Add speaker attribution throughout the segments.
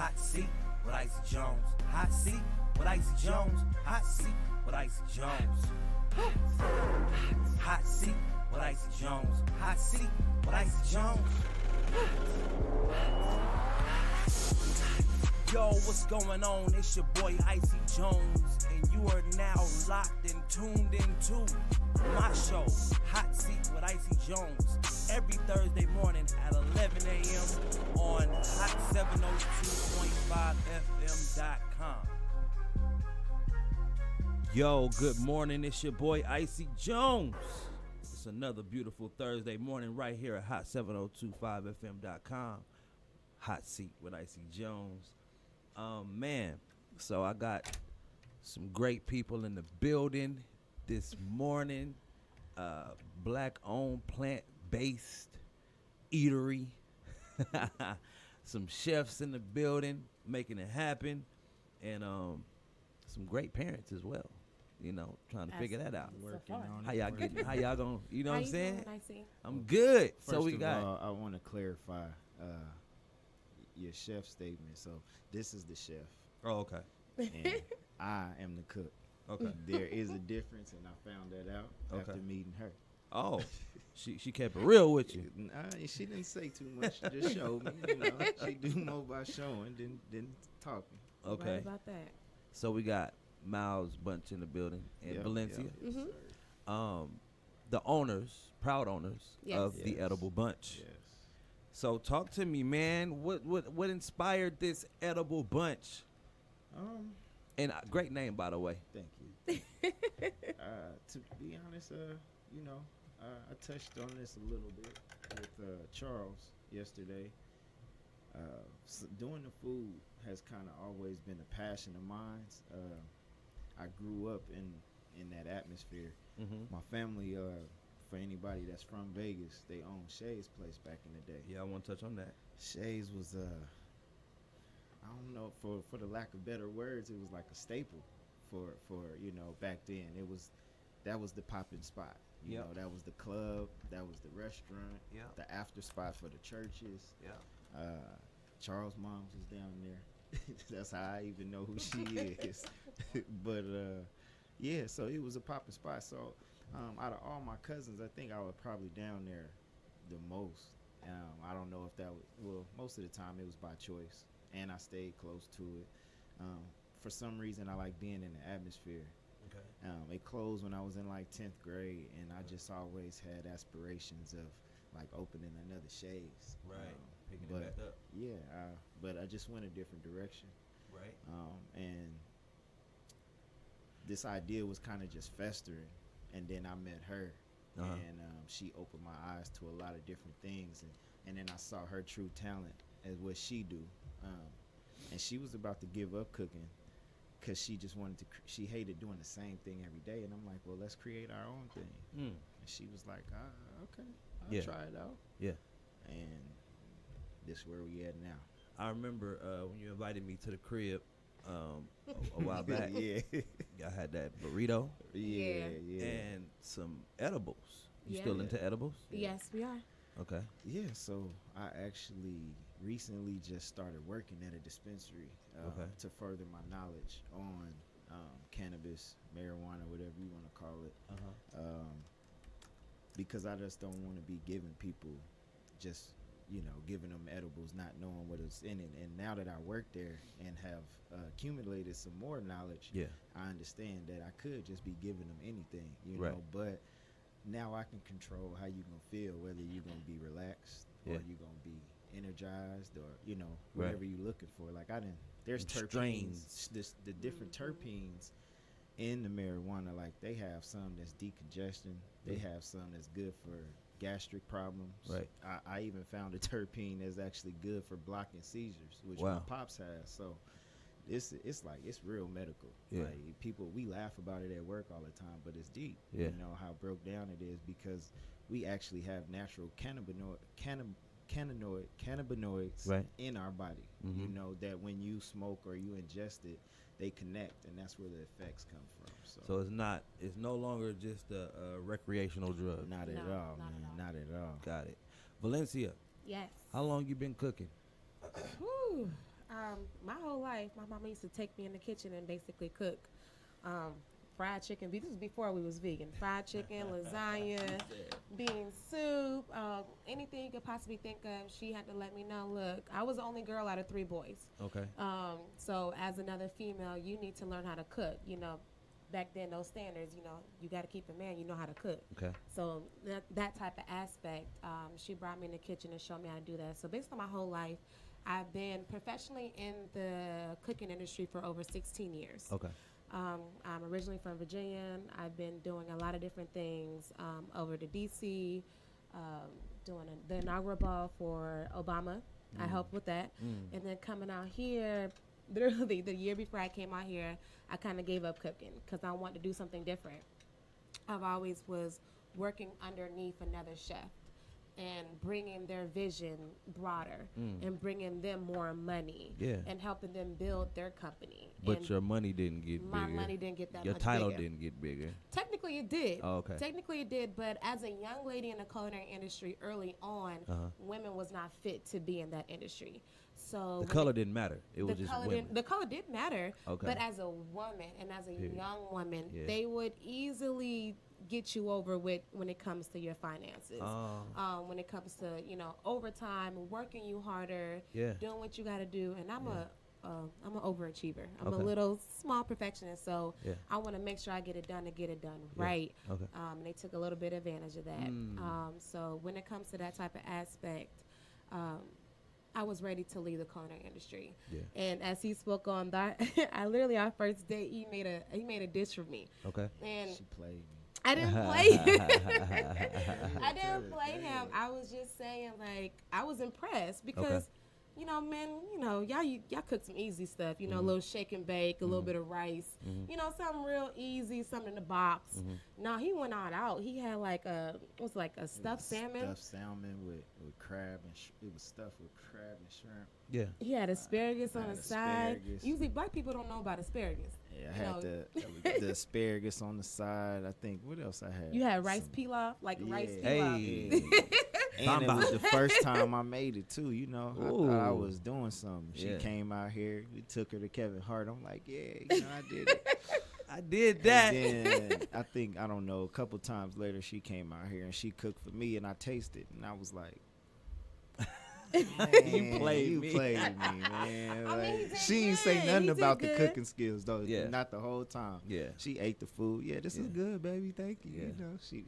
Speaker 1: Hot seat with Icy Jones. Hot seat with Icy Jones. Hot seat with Icy Jones. Hot seat with Icy Jones. Hot seat with Icy Jones. Yo, what's going on? It's your boy Icy Jones, and you are now locked and tuned into my show, Hot Seat with Icy Jones, every Thursday morning at 11 a.m. on hot702.5fm.com. Yo, good morning. It's your boy Icy Jones. It's another beautiful Thursday morning right here at hot702.5fm.com. Hot Seat with Icy Jones. Man, so I got some great people in the building this morning. Black-owned, plant-based eatery. Some chefs in the building making it happen, and some great parents as well. You know, trying to figure that out.
Speaker 2: Working on
Speaker 1: How y'all getting? How y'all gonna? You know what I'm saying? I'm
Speaker 2: Good.
Speaker 1: good.
Speaker 2: First
Speaker 1: So we
Speaker 2: of
Speaker 1: got.
Speaker 2: all, I want to clarify your chef statement. So this is the chef,
Speaker 1: Oh, okay.
Speaker 2: and I am the cook.
Speaker 1: Okay.
Speaker 2: There is a difference, and I found that out after meeting her.
Speaker 1: Oh, she kept it real with you.
Speaker 2: She didn't say too much. She just showed me. You know, she do more by showing than talking.
Speaker 1: Okay.
Speaker 3: Right about that.
Speaker 1: So we got Myles Bunch in the building in Valencia.
Speaker 2: Yes,
Speaker 3: Mhm.
Speaker 2: sir.
Speaker 1: The owners, proud owners of the
Speaker 2: Yes.
Speaker 1: Edible Bunch.
Speaker 2: Yes.
Speaker 1: So talk to me, man. What inspired this Edible Bunch? And great name, by the way.
Speaker 2: Thank you. To be honest, you know, I touched on this a little bit with Charles yesterday. Doing the food has kind of always been a passion of mine. I grew up in that atmosphere.
Speaker 1: Mm-hmm.
Speaker 2: My family, for anybody that's from Vegas, they owned Shay's place back in the day.
Speaker 1: Yeah, I want to touch on that.
Speaker 2: Shay's was I don't know, for the lack of better words, it was like a staple for you know, back then. That was the popping spot. You know, that was the club, that was the restaurant, the after spot for the churches. Charles' mom was down there. That's how I even know who she is. But yeah, so it was a popping spot. So out of all my cousins, I think I was probably down there the most. I don't know if that was, well, most of the time it was by choice, and I stayed close to it. For some reason, I like being in the atmosphere.
Speaker 1: Okay.
Speaker 2: It closed when I was in like 10th grade, and I just always had aspirations of like opening another Shay's.
Speaker 1: Right. Picking
Speaker 2: but
Speaker 1: it back up.
Speaker 2: yeah, but I just went a different direction.
Speaker 1: Right.
Speaker 2: And this idea was kind of just festering, and then I met her, and she opened my eyes to a lot of different things, and then I saw her true talent as what she do, and she was about to give up cooking because she just wanted to. She hated doing the same thing every day, and I'm like, well, let's create our own thing. And she was like, okay, I'll try it out. Yeah. And this is where we at now.
Speaker 1: I remember when you invited me to the crib a while back.
Speaker 2: Yeah.
Speaker 1: I had that burrito.
Speaker 2: Yeah.
Speaker 1: And some edibles. You
Speaker 3: Yeah.
Speaker 1: still into edibles?
Speaker 3: Yes, we are.
Speaker 1: Okay.
Speaker 2: Yeah, so I actually recently just started working at a dispensary to further my knowledge on cannabis, marijuana, whatever you want to call it. Because I just don't want to be giving people just, you know, giving them edibles, not knowing what is in it. And now that I work there and have accumulated some more knowledge, I understand that I could just be giving them anything, you know, but now I can control how you're going to feel, whether you're going to be relaxed or you're going to be energized or, you know, whatever you're looking for. Like there's terpenes, the different terpenes in the marijuana. Like they have some that's decongestion. They have some that's good for gastric problems. Right. I even found a terpene that's actually good for blocking seizures, which my pops has. So it's like it's real medical. Yeah. Like we laugh about it at work all the time, but it's deep. Yeah. You know how broke down it is because we actually have natural cannabinoids in our body. You know that when you smoke or you ingest it, they connect, and that's where the effects come from.
Speaker 1: So it's no longer just a recreational drug.
Speaker 2: Not at all, man. Not at all.
Speaker 1: Got it. Valencia.
Speaker 3: Yes.
Speaker 1: How long you been cooking?
Speaker 3: Whew. My whole life, my mama used to take me in the kitchen and basically cook fried chicken. This was before we was vegan. Fried chicken, lasagna, bean soup, anything you could possibly think of. She had to let me know, look, I was the only girl out of 3 boys.
Speaker 1: Okay.
Speaker 3: So as another female, you need to learn how to cook. You know, back then, those standards, you know, you got to keep a man, you know how to cook.
Speaker 1: Okay.
Speaker 3: So that type of aspect, she brought me in the kitchen and showed me how to do that. So basically my whole life, I've been professionally in the cooking industry for over 16 years.
Speaker 1: Okay.
Speaker 3: I'm originally from Virginia. I've been doing a lot of different things over to D.C., doing the inaugural ball for Obama. I helped with that. And then coming out here, literally the year before I came out here, I kind of gave up cooking because I wanted to do something different. I've always was working underneath another chef and bringing their vision broader and bringing them more money and helping them build their company.
Speaker 1: But
Speaker 3: and
Speaker 1: your money didn't get bigger.
Speaker 3: My money didn't get that
Speaker 1: your
Speaker 3: much
Speaker 1: title
Speaker 3: bigger.
Speaker 1: didn't get bigger.
Speaker 3: Technically, it did.
Speaker 1: Oh, okay.
Speaker 3: Technically, it did. But as a young lady in the culinary industry early on, women was not fit to be in that industry. So
Speaker 1: the color didn't matter. It was just women.
Speaker 3: The color did matter.
Speaker 1: Okay.
Speaker 3: But as a woman and as a young woman, they would easily get you over with when it comes to your finances. When it comes to, you know, overtime, working you harder, doing what you got to do. And I'm an overachiever. I'm a little small perfectionist, so I want to make sure I get it done and get it done right.
Speaker 1: Okay.
Speaker 3: And they took a little bit of advantage of that. So when it comes to that type of aspect, I was ready to leave the culinary industry. And as he spoke on that, I literally our first date he made a dish for me.
Speaker 1: Okay.
Speaker 3: And
Speaker 2: she played me.
Speaker 3: I didn't play I didn't play him. I was just saying, like, I was impressed because, you know, men, you know, y'all cook some easy stuff. You know, a little shake and bake, a little bit of rice. You know, something real easy, something in the box. No, he went all out. He had like a stuffed salmon.
Speaker 2: Stuffed salmon with crab and it was stuffed with crab and shrimp.
Speaker 1: Yeah.
Speaker 3: He had asparagus on the side.
Speaker 2: Asparagus.
Speaker 3: Usually black people don't know about asparagus.
Speaker 2: Yeah, I had the asparagus on the side. I think, what else I had?
Speaker 3: You had rice pilaf, like rice pilaf.
Speaker 1: Hey.
Speaker 2: And it was the first time I made it too, you know. I thought I was doing something. She came out here. We took her to Kevin Hart. I'm like, you know, I did it.
Speaker 1: I did that.
Speaker 2: And then I think, I don't know, a couple times later she came out here and she cooked for me and I tasted and I was like,
Speaker 1: you played me,
Speaker 2: man.
Speaker 3: I mean,
Speaker 2: Like, she didn't say nothing about the cooking skills though.
Speaker 1: Yeah.
Speaker 2: Not the whole time.
Speaker 1: Yeah.
Speaker 2: She ate the food. Yeah, this is good, baby. Thank you.
Speaker 1: Yeah.
Speaker 2: You know, she.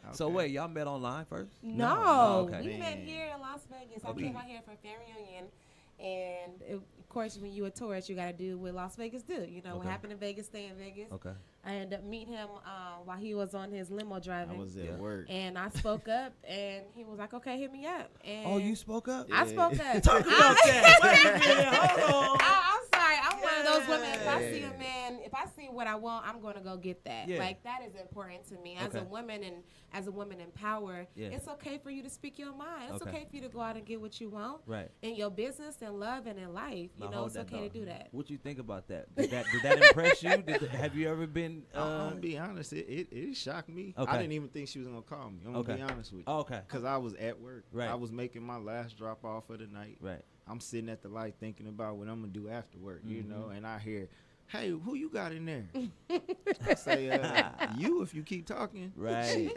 Speaker 2: Okay.
Speaker 1: So wait, y'all met online first?
Speaker 3: No,
Speaker 1: okay.
Speaker 3: We met here in Las Vegas. I came out here for a family reunion, and of course, when you a tourist, you got to do what Las Vegas do. You know, what happened in Vegas, stay in Vegas.
Speaker 1: Okay.
Speaker 3: I ended up meeting him while he was on his limo driving.
Speaker 2: I was at work.
Speaker 3: And I spoke up, and he was like, okay, hit me up. And
Speaker 1: Oh, you spoke up?
Speaker 3: I spoke up.
Speaker 1: Talk about that. Wait a minute. Hold on.
Speaker 3: I'm sorry. I'm one of those women. If I see a man, if I see what I want, I'm going to go get that.
Speaker 1: Yeah.
Speaker 3: Like, that is important to me. As a woman and as a woman in power, it's okay for you to speak your mind. It's okay for you to go out and get what you want.
Speaker 1: Right.
Speaker 3: In your business and love and in life. You know, it's okay to do that.
Speaker 1: What you think about that? Did that impress you? Have you ever been...
Speaker 2: I'm going to be honest. It shocked me.
Speaker 1: Okay.
Speaker 2: I didn't even think she was going to call me. I'm going to be honest with you.
Speaker 1: Okay.
Speaker 2: Because I was at work.
Speaker 1: Right.
Speaker 2: I was making my last drop off of the night.
Speaker 1: Right.
Speaker 2: I'm sitting at the light thinking about what I'm going to do after work, you know, and I hear, hey, who you got in there? I say, you if you keep talking.
Speaker 1: Right.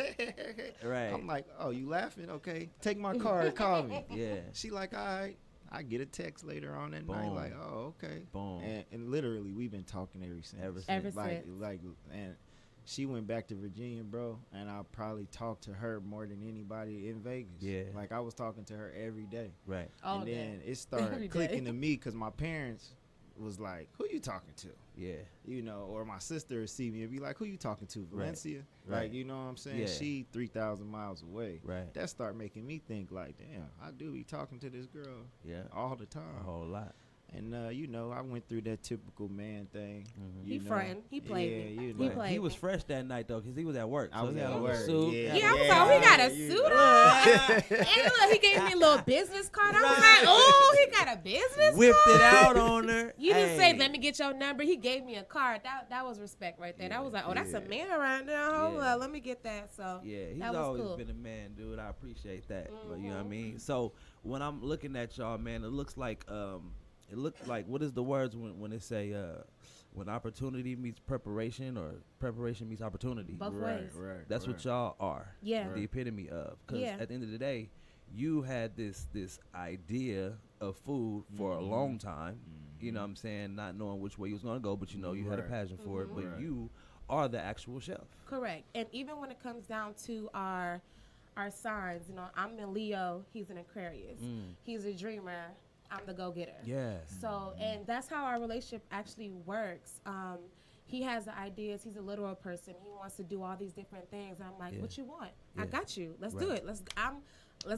Speaker 1: Right.
Speaker 2: I'm like, oh, you laughing? Okay. Take my card, call me.
Speaker 1: Yeah.
Speaker 2: She like, all right. I get a text later on that night like, oh, okay.
Speaker 1: Boom.
Speaker 2: And literally, we've been talking ever since.
Speaker 3: Ever
Speaker 2: like,
Speaker 3: since.
Speaker 2: Like, and she went back to Virginia, bro, and I probably talked to her more than anybody in Vegas.
Speaker 1: Yeah.
Speaker 2: Like, I was talking to her every day.
Speaker 1: Right.
Speaker 3: All
Speaker 2: and
Speaker 3: day.
Speaker 2: then it started clicking to me because my parents was like, who you talking to?
Speaker 1: Yeah.
Speaker 2: You know, or my sister would see me and be like, who you talking to? Valencia?
Speaker 1: Right.
Speaker 2: Like, you know what I'm saying?
Speaker 1: Yeah.
Speaker 2: She 3,000 miles away.
Speaker 1: Right.
Speaker 2: That started making me think like, damn, I do be talking to this girl all the time.
Speaker 1: A whole lot.
Speaker 2: And, you know, I went through that typical man thing.
Speaker 1: Mm-hmm.
Speaker 3: He frontin'. He played me.
Speaker 2: You
Speaker 3: He
Speaker 2: know.
Speaker 3: played
Speaker 1: He was
Speaker 3: me.
Speaker 1: fresh that night, though, because he was at work.
Speaker 2: I
Speaker 1: So
Speaker 2: was
Speaker 1: he had
Speaker 2: at
Speaker 1: on a
Speaker 2: work.
Speaker 1: suit.
Speaker 3: Yeah, I was like, he got a suit on. And look, he gave me a little business card. I was like, oh, he got a business
Speaker 1: Whipped
Speaker 3: card?
Speaker 1: it out on her.
Speaker 3: You didn't say, let me get your number. He gave me a card. That was respect right there. That was like, oh, that's a man right there. Hold up, let me get that. So
Speaker 1: yeah, he's
Speaker 3: that was
Speaker 1: always
Speaker 3: cool.
Speaker 1: been a man, dude. I appreciate that. But you know what I mean? So when I'm looking at y'all, man, it looks like it looked like, what is the words when they say when opportunity meets preparation or preparation meets opportunity?
Speaker 3: Both ways.
Speaker 2: Right.
Speaker 1: That's what y'all are.
Speaker 3: Yeah.
Speaker 1: The epitome of. Because at the end of the day, you had this idea of food for a long time. You know what I'm saying? Not knowing which way you was going to go, but you had a passion for it. But you are the actual chef.
Speaker 3: Correct. And even when it comes down to our signs, I'm a Leo, he's an Aquarius. He's a dreamer, I'm the go-getter.
Speaker 1: Yeah.
Speaker 3: So, and that's how our relationship actually works. He has the ideas. He's a literal person. He wants to do all these different things. I'm like, what you want? I got you. Let's do it. We're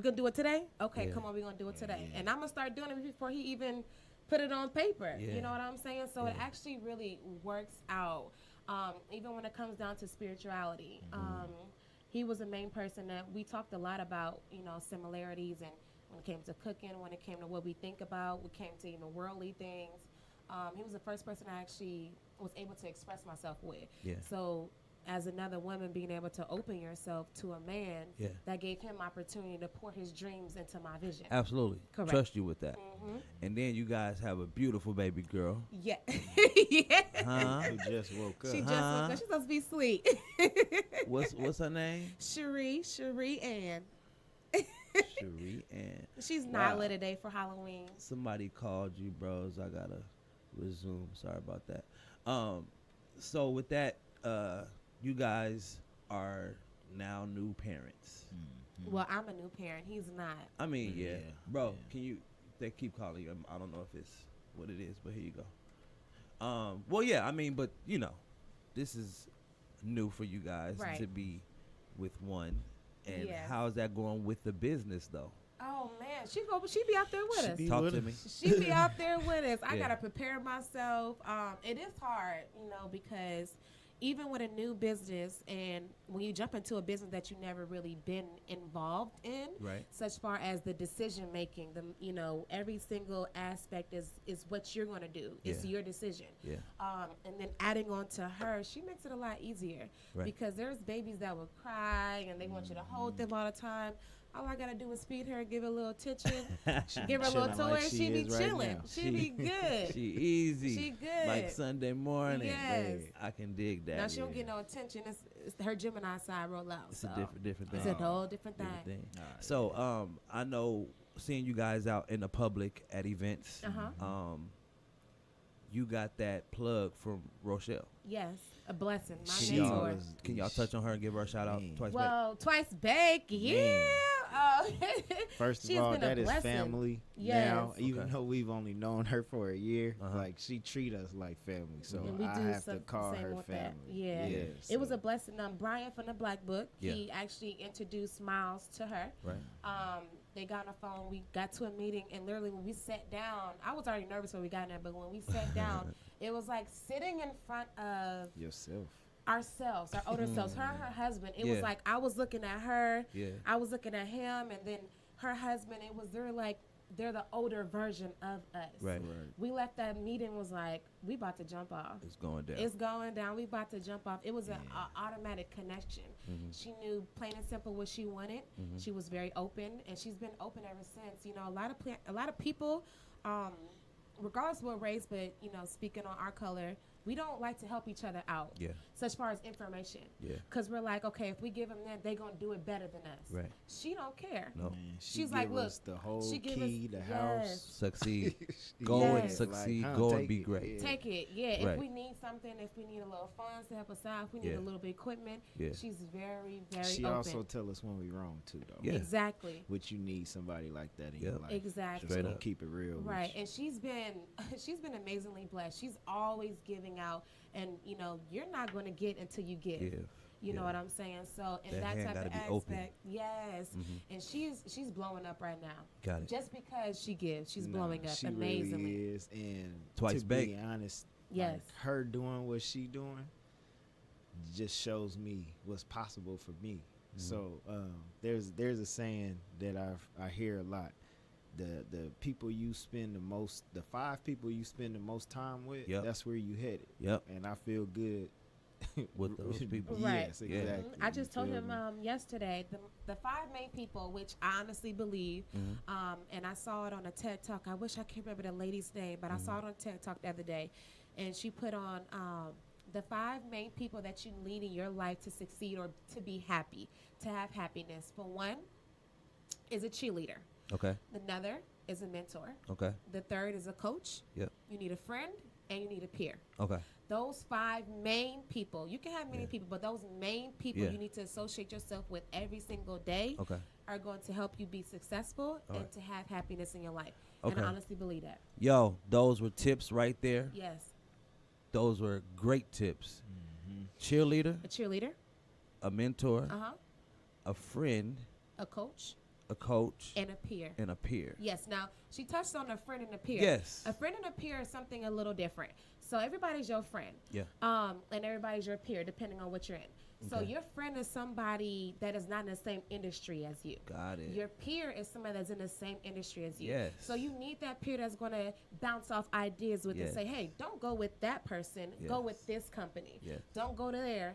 Speaker 3: going to do it today? Okay, come on, we're going to do it today. And I'm going to start doing it before he even put it on paper. You know what I'm saying? So it actually really works out. Even when it comes down to spirituality. He was the main person that we talked a lot about, similarities, and when it came to cooking, when it came to what we think about, when it came to even worldly things. He was the first person I actually was able to express myself with. Yeah. So as another woman, being able to open yourself to a man, that gave him opportunity to pour his dreams into my vision.
Speaker 1: Absolutely. Correct. Trust you with that. And then you guys have a beautiful baby girl.
Speaker 3: Yeah.
Speaker 2: Who just woke up.
Speaker 3: She just woke up. She's supposed to be sweet.
Speaker 1: What's her name?
Speaker 3: Cherie Ann.
Speaker 1: Cherie Ann.
Speaker 3: She's not lit today for Halloween.
Speaker 1: Somebody called you, bros. I gotta resume. Sorry about that. So with that, you guys are now new parents.
Speaker 3: Well, I'm a new parent. He's not.
Speaker 1: I mean, bro. Can you? They keep calling you. I don't know if it's what it is, but here you go. Well, yeah. I mean, but this is new for you guys to be with one. And how's that going with the business, though?
Speaker 3: Oh man, she be out there with us.
Speaker 1: Talk to me.
Speaker 3: She be out there with us. I gotta prepare myself. It is hard, because even with a new business, and when you jump into a business that you never really been involved in, such far as the decision making, every single aspect is what you're gonna do. It's your decision. And then adding on to her, she makes it a lot easier because there's babies that will cry and they want you to hold them all the time. All I gotta do is feed her, give her a little attention, give her a little toy, and she be chilling. She be good.
Speaker 1: She easy.
Speaker 3: She good.
Speaker 1: Like Sunday morning.
Speaker 3: Yes.
Speaker 1: I can dig that.
Speaker 3: Now she don't get no attention. It's her Gemini side roll out.
Speaker 1: It's a different thing.
Speaker 3: It's a whole different thing.
Speaker 1: So I know seeing you guys out in the public at events. You got that plug from Rochelle.
Speaker 3: Yes, a blessing. My mentor.
Speaker 1: Can y'all touch on her and give her a shout out twice?
Speaker 3: Well, twice back, yeah.
Speaker 2: First of all, that is family. Now, even though we've only known her for a year, like she treat us like family. So I have to call her family.
Speaker 3: Yeah. It was a blessing. Brian from the Black Book, he actually introduced Myles to her. Right. They got on the phone. We got to a meeting, and literally when we sat down, I was already nervous when we got in there, but when we sat down, it was like sitting in front of ourselves, our older selves, her and her husband. It was like I was looking at her, I was looking at him, and then her husband. It was they're the older version of us. Right. We left that meeting, was like, we about to jump off.
Speaker 1: It's going down.
Speaker 3: It's going down. We about to jump off. It was an automatic connection. She knew plain and simple what she wanted. She was very open, and she's been open ever since. A lot of people, regardless of what race, but speaking on our color, we don't like to help each other out. Yeah. Such far as information. Yeah. Because we're like, okay, if we give them that, they're going to do it better than us. Right. She don't care. No. Man,
Speaker 2: she's like, look, the whole key, the house.
Speaker 1: Succeed. Go and succeed. Go and be great.
Speaker 3: Yeah. Take it. Yeah. Right. If we need something, if we need a little funds to help us out, if we need a little bit of equipment, she's very, very
Speaker 2: she
Speaker 3: open.
Speaker 2: also tell us when we're wrong, too, though.
Speaker 3: Yeah. Exactly.
Speaker 2: Which you need somebody like that in your life.
Speaker 3: Exactly.
Speaker 2: Just gonna keep it real.
Speaker 3: Right. And she's been amazingly blessed. She's always giving out. And, you're not going to get until you give. You know what I'm saying? So in that type of aspect, yes. And she's blowing up right now.
Speaker 1: Got it.
Speaker 3: Just because she gives, she's blowing up
Speaker 2: she
Speaker 3: amazingly.
Speaker 2: Really is. And
Speaker 1: twice
Speaker 2: to
Speaker 1: baked.
Speaker 2: be honest, like her doing what she doing just shows me what's possible for me. So there's a saying that I hear a lot. The people you spend the 5 people you spend the most time with, that's where you headed. Yep. And I feel good
Speaker 1: with those people.
Speaker 3: Right.
Speaker 2: Yes, exactly.
Speaker 3: I just told him
Speaker 2: me?
Speaker 3: yesterday the 5 main people, which I honestly believe, and I saw it on a TED Talk. I wish I could remember the lady's name, but I saw it on a TED Talk the other day, and she put on the 5 main people that you need in your life to succeed or to be happy, to have happiness. For one, is a cheerleader.
Speaker 1: Okay.
Speaker 3: Another is a mentor.
Speaker 1: Okay.
Speaker 3: The third is a coach.
Speaker 1: Yep.
Speaker 3: You need a friend, and you need a peer.
Speaker 1: Okay.
Speaker 3: Those 5 main people, you can have many people, but those main people you need to associate yourself with every single day are going to help you be successful and to have happiness in your life. And I honestly believe that.
Speaker 1: Yo, those were tips right there.
Speaker 3: Yes.
Speaker 1: Those were great tips. Cheerleader.
Speaker 3: A cheerleader.
Speaker 1: A mentor.
Speaker 3: Uh-huh.
Speaker 1: A friend.
Speaker 3: A coach.
Speaker 1: A coach.
Speaker 3: And a peer.
Speaker 1: And a peer.
Speaker 3: Yes. Now, she touched on a friend and a peer.
Speaker 1: Yes.
Speaker 3: A friend and a peer is something a little different. So everybody's your friend.
Speaker 1: Yeah.
Speaker 3: And everybody's your peer, depending on what you're in. So your friend is somebody that is not in the same industry as you.
Speaker 1: Got it.
Speaker 3: Your peer is somebody that's in the same industry as you.
Speaker 1: Yes.
Speaker 3: So you need that peer that's going to bounce off ideas with and say, hey, don't go with that person. Go with this company.
Speaker 1: Yes.
Speaker 3: Don't go to there.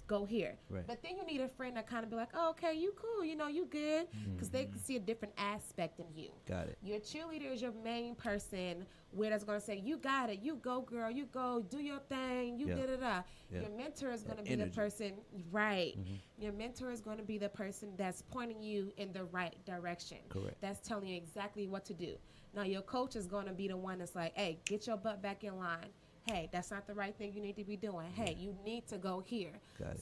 Speaker 3: Go here.
Speaker 1: Right.
Speaker 3: But then you need a friend that kind of be like, oh, okay, you cool. You know, you good. Because they can see a different aspect in you.
Speaker 1: Got it.
Speaker 3: Your cheerleader is your main person where that's going to say, you got it. You go, girl. You go. Do your thing. You da-da-da. Your mentor is going to be the person. Right. Your mentor is going to be the person that's pointing you in the right direction.
Speaker 1: Correct.
Speaker 3: That's telling you exactly what to do. Now, your coach is going to be the one that's like, hey, get your butt back in line. Hey, that's not the right thing you need to be doing. Hey, you need to go here.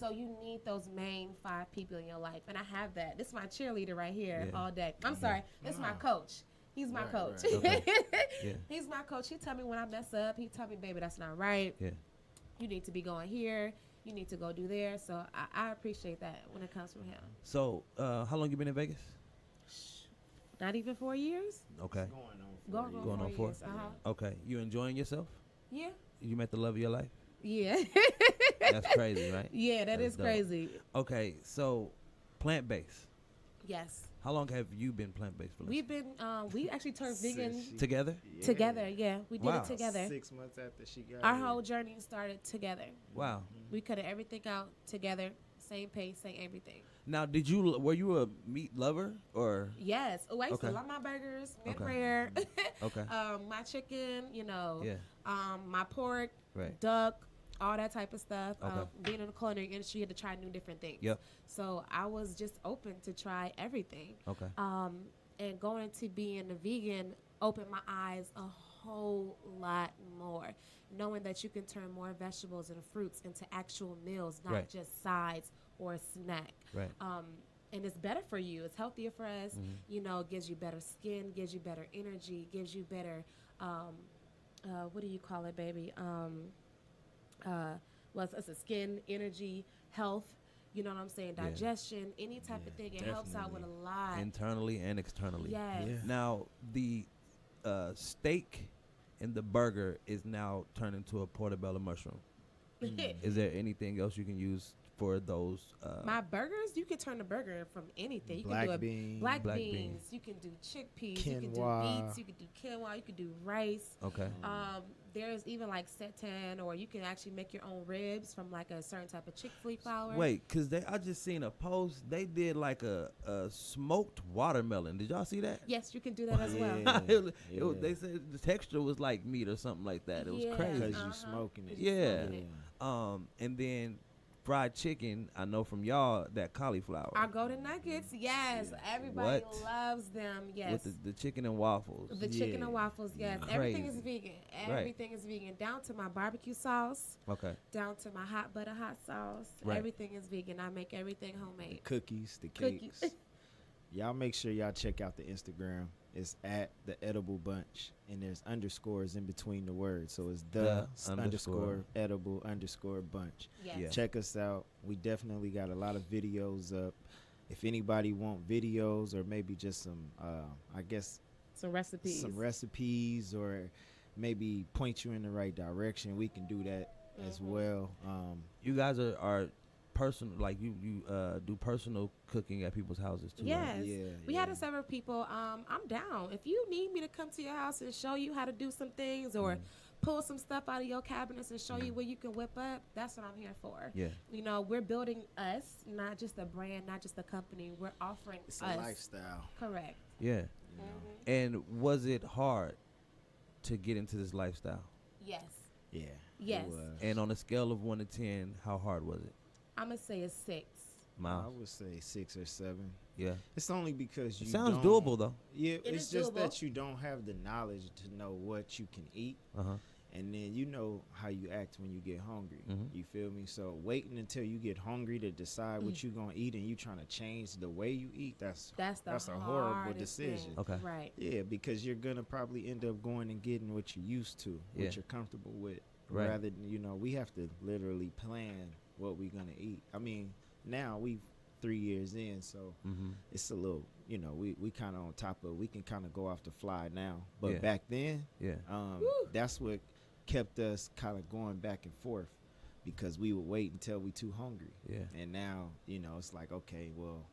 Speaker 3: So you need those main 5 people in your life. And I have that. This is my cheerleader right here all day. I'm sorry. This is my coach. He's my coach.
Speaker 1: Right.
Speaker 3: He's my coach. He tell me when I mess up. He tell me, baby, that's not right.
Speaker 1: Yeah.
Speaker 3: You need to be going here. You need to go do there. So I appreciate that when it comes from him.
Speaker 1: So how long you been in Vegas?
Speaker 3: Not even 4 years.
Speaker 1: Okay.
Speaker 3: Going on 4 years.
Speaker 1: Okay. You enjoying yourself?
Speaker 3: Yeah.
Speaker 1: You met the love of your life?
Speaker 3: Yeah.
Speaker 1: That's crazy, right?
Speaker 3: Yeah, that's crazy.
Speaker 1: Okay, so plant-based.
Speaker 3: Yes.
Speaker 1: How long have you been plant-based, Valencia?
Speaker 3: We've been, we actually turned vegan.
Speaker 1: Together?
Speaker 3: Together, yeah. We did it together.
Speaker 2: 6 months after she got
Speaker 3: Our whole journey started together.
Speaker 1: Wow.
Speaker 3: We cut everything out together, same pace, same everything.
Speaker 1: Now, were you a meat lover or?
Speaker 3: Yes. Oh, I used to love my burgers, rare.
Speaker 1: Okay.
Speaker 3: My chicken, you know.
Speaker 1: Yeah.
Speaker 3: My pork, duck, all that type of stuff. Being in the culinary industry, you had to try new different things.
Speaker 1: Yep.
Speaker 3: So I was just open to try everything.
Speaker 1: Okay.
Speaker 3: And going into being a vegan opened my eyes a whole lot more. Knowing that you can turn more vegetables and fruits into actual meals, not just sides or a snack.
Speaker 1: Right.
Speaker 3: And it's better for you. It's healthier for us. You know, it gives you better skin, gives you better energy, gives you better, what do you call it, baby? Well, it's a skin, energy, health. You know what I'm saying? Digestion, any type of thing. It helps out with a lot.
Speaker 1: Internally and externally.
Speaker 3: Yes. Yeah.
Speaker 1: Now, the steak and the burger is now turned into a portobello mushroom. Is there anything else you can use for those?
Speaker 3: My burgers, you can turn the burger from anything. You
Speaker 2: black
Speaker 3: can do
Speaker 2: beans.
Speaker 3: Black beans. You can do chickpeas.
Speaker 2: Quinoa.
Speaker 3: You can do beets. You can do quinoa. You can do rice.
Speaker 1: Okay.
Speaker 3: There's even like seitan, or you can actually make your own ribs from like a certain type of chick-fil-A flour.
Speaker 1: Wait, because I just seen a post. They did like a smoked watermelon. Did y'all see that?
Speaker 3: Yes, you can do that as well.
Speaker 1: They said the texture was like meat or something like that. It was crazy.
Speaker 2: Because you smoking it.
Speaker 1: Yeah. And then fried chicken, I know from y'all, that cauliflower.
Speaker 3: Our golden nuggets, yes. Everybody loves them, yes.
Speaker 1: With the chicken and waffles.
Speaker 3: The chicken and waffles, yes.
Speaker 1: Crazy.
Speaker 3: Everything is vegan. Everything is vegan. Down to my barbecue sauce.
Speaker 1: Okay.
Speaker 3: Down to my hot butter hot sauce.
Speaker 1: Right.
Speaker 3: Everything is vegan. I make everything homemade.
Speaker 2: The cookies, the cakes. Y'all make sure y'all check out the Instagram. It's at the edible bunch, and there's underscores in between the words. So it's the underscore edible underscore bunch.
Speaker 3: Yes.
Speaker 1: Yeah.
Speaker 2: Check us out. We definitely got a lot of videos up. If anybody want videos or maybe just some, I guess,
Speaker 3: some recipes,
Speaker 2: or maybe point you in the right direction, we can do that as well.
Speaker 1: You guys are personal, like you do personal cooking at people's houses too.
Speaker 3: Yes.
Speaker 1: Right?
Speaker 3: We had several people. I'm down. If you need me to come to your house and show you how to do some things or pull some stuff out of your cabinets and show you what you can whip up, that's what I'm here for.
Speaker 1: Yeah.
Speaker 3: You know, we're building us, not just a brand, not just a company. We're offering
Speaker 2: It's
Speaker 3: us.
Speaker 2: a lifestyle.
Speaker 3: Correct.
Speaker 1: Yeah.
Speaker 2: You know?
Speaker 1: And was it hard to get into this lifestyle?
Speaker 3: Yes.
Speaker 2: Yeah.
Speaker 3: Yes.
Speaker 2: It was.
Speaker 1: And on a scale of 1 to 10, how hard was it?
Speaker 3: I'm going to say a 6.
Speaker 1: Myles?
Speaker 2: I would say 6 or 7.
Speaker 1: Yeah.
Speaker 2: It's only because you
Speaker 1: Sounds
Speaker 2: don't-
Speaker 1: doable, though.
Speaker 2: Yeah,
Speaker 3: It
Speaker 2: it's
Speaker 3: is
Speaker 2: just
Speaker 3: doable.
Speaker 2: that you don't have the knowledge to know what you can eat.
Speaker 1: Uh-huh.
Speaker 2: And then you know how you act when you get hungry.
Speaker 1: Mhm.
Speaker 2: You feel me? So waiting until you get hungry to decide what you gonna eat, and you trying to change the way you eat. That's
Speaker 3: That's
Speaker 2: a horrible
Speaker 3: hardest
Speaker 2: decision.
Speaker 3: thing.
Speaker 1: Okay.
Speaker 3: Right.
Speaker 2: Yeah, because you're gonna probably end up going and getting what you're used to, what
Speaker 1: Yeah.
Speaker 2: you're comfortable with.
Speaker 1: Right.
Speaker 2: Rather than, we have to literally plan what we're gonna eat. I mean, now we 3 years in, so
Speaker 1: Mm-hmm.
Speaker 2: it's a little, we kind of on top of. We can kind of go off the fly now, but
Speaker 1: Yeah.
Speaker 2: back then,
Speaker 1: Yeah.
Speaker 2: that's what kept us kind of going back and forth, because we would wait until we too hungry.
Speaker 1: Yeah.
Speaker 2: And now, it's like, okay, well,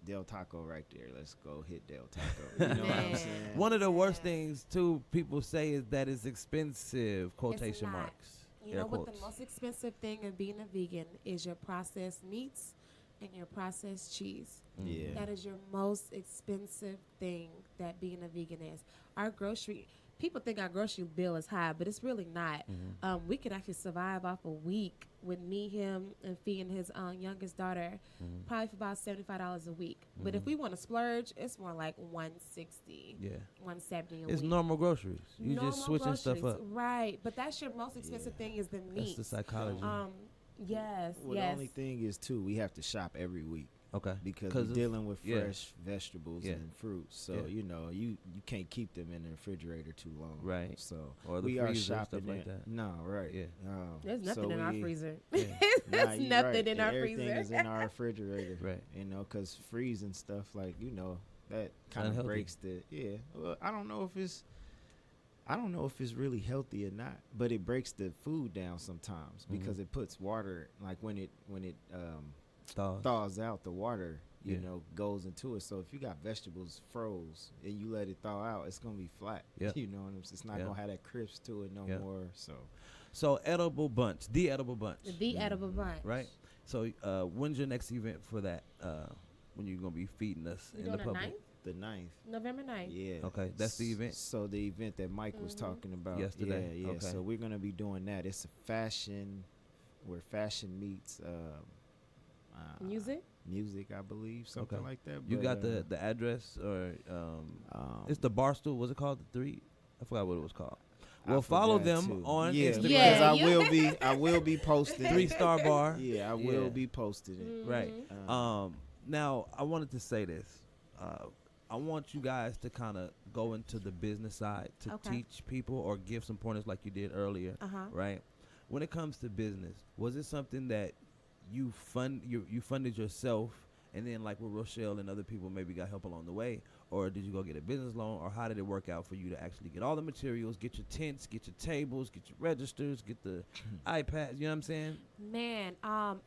Speaker 2: Del Taco right there. Let's go hit Del Taco. You know what I'm
Speaker 3: Man.
Speaker 2: saying?
Speaker 1: One of the worst things, too, people say is that it's expensive, quotation
Speaker 3: not.
Speaker 1: marks.
Speaker 3: You
Speaker 1: air
Speaker 3: know what the
Speaker 1: quotes.
Speaker 3: most expensive thing of being a vegan is? Your processed meats and your processed cheese.
Speaker 2: Yeah.
Speaker 3: That is your most expensive thing that being a vegan is. People think our grocery bill is high, but it's really not. We could actually survive off a week with me, him, and feeding his youngest daughter, probably for about $75 a week. But if we want to splurge, it's more like $160,
Speaker 1: Yeah.
Speaker 3: $170 a
Speaker 1: It's
Speaker 3: week.
Speaker 1: normal groceries. You
Speaker 3: Normal
Speaker 1: just switching stuff
Speaker 3: groceries,
Speaker 1: up.
Speaker 3: right? But that's your most expensive thing is the meat.
Speaker 1: That's the psychology.
Speaker 3: Yes,
Speaker 2: Well,
Speaker 3: yes.
Speaker 2: the only thing is, too, we have to shop every week.
Speaker 1: Okay.
Speaker 2: Because
Speaker 1: 'Cause
Speaker 2: we're
Speaker 1: of-
Speaker 2: dealing with
Speaker 1: yeah.
Speaker 2: fresh vegetables
Speaker 1: Yeah.
Speaker 2: and fruits. So,
Speaker 1: Yeah.
Speaker 2: you can't keep them in the refrigerator too long.
Speaker 1: Right.
Speaker 2: So,
Speaker 1: Or the
Speaker 2: we are
Speaker 1: freezer,
Speaker 2: shopping
Speaker 1: stuff like
Speaker 2: there.
Speaker 1: that.
Speaker 2: No, right.
Speaker 1: Yeah.
Speaker 3: There's nothing in our freezer.
Speaker 1: Yeah.
Speaker 3: There's
Speaker 2: you
Speaker 3: nothing
Speaker 2: right.
Speaker 3: in our
Speaker 2: Everything
Speaker 3: freezer.
Speaker 2: is in our refrigerator.
Speaker 1: Right.
Speaker 2: Because freezing stuff, like, that kind of
Speaker 1: unhealthy.
Speaker 2: breaks well, I don't know if it's really healthy or not, but it breaks the food down sometimes because it puts water, like when it thaws out, the water
Speaker 1: Yeah.
Speaker 2: goes into it. So if you got vegetables froze and you let it thaw out, it's gonna be flat.
Speaker 1: Yeah.
Speaker 2: You know what I'm saying? It's not
Speaker 1: Yeah.
Speaker 2: gonna have that crisp to it no
Speaker 1: Yeah.
Speaker 2: more.
Speaker 1: So edible bunch, the edible bunch,
Speaker 3: The edible bunch.
Speaker 1: right? So when's your next event for that? When you're gonna be feeding us
Speaker 3: You
Speaker 1: in the
Speaker 3: doing the
Speaker 1: public?
Speaker 3: 9th?
Speaker 2: The 9th.
Speaker 3: November 9th.
Speaker 2: Yeah.
Speaker 1: Okay, that's the event?
Speaker 2: So the event that Mike was talking about
Speaker 1: Yesterday.
Speaker 2: Yeah.
Speaker 1: Okay.
Speaker 2: So we're gonna be doing that. It's a fashion, where fashion meets music, I believe, something
Speaker 1: Okay.
Speaker 2: like that.
Speaker 1: You
Speaker 2: But,
Speaker 1: got the address or it's the Barstool. What's it called? The 3? I forgot what it was called. Well, follow
Speaker 2: forgot
Speaker 1: them
Speaker 2: too.
Speaker 1: on
Speaker 2: yeah,
Speaker 1: Instagram.
Speaker 2: because
Speaker 3: Yeah,
Speaker 2: I will be posting
Speaker 1: 3-star bar.
Speaker 2: Yeah, I will be posting it.
Speaker 1: Right.
Speaker 2: Um,
Speaker 1: Now, I wanted to say this. I want you guys to kind of go into the business side to
Speaker 3: Okay.
Speaker 1: teach people or give some pointers like you did earlier, right? When it comes to business, was it something that you funded yourself, and then like with Rochelle and other people maybe got help along the way, or did you go get a business loan, or how did it work out for you to actually get all the materials, get your tents, get your tables, get your registers, get the iPads? You know what I'm saying?
Speaker 3: Man,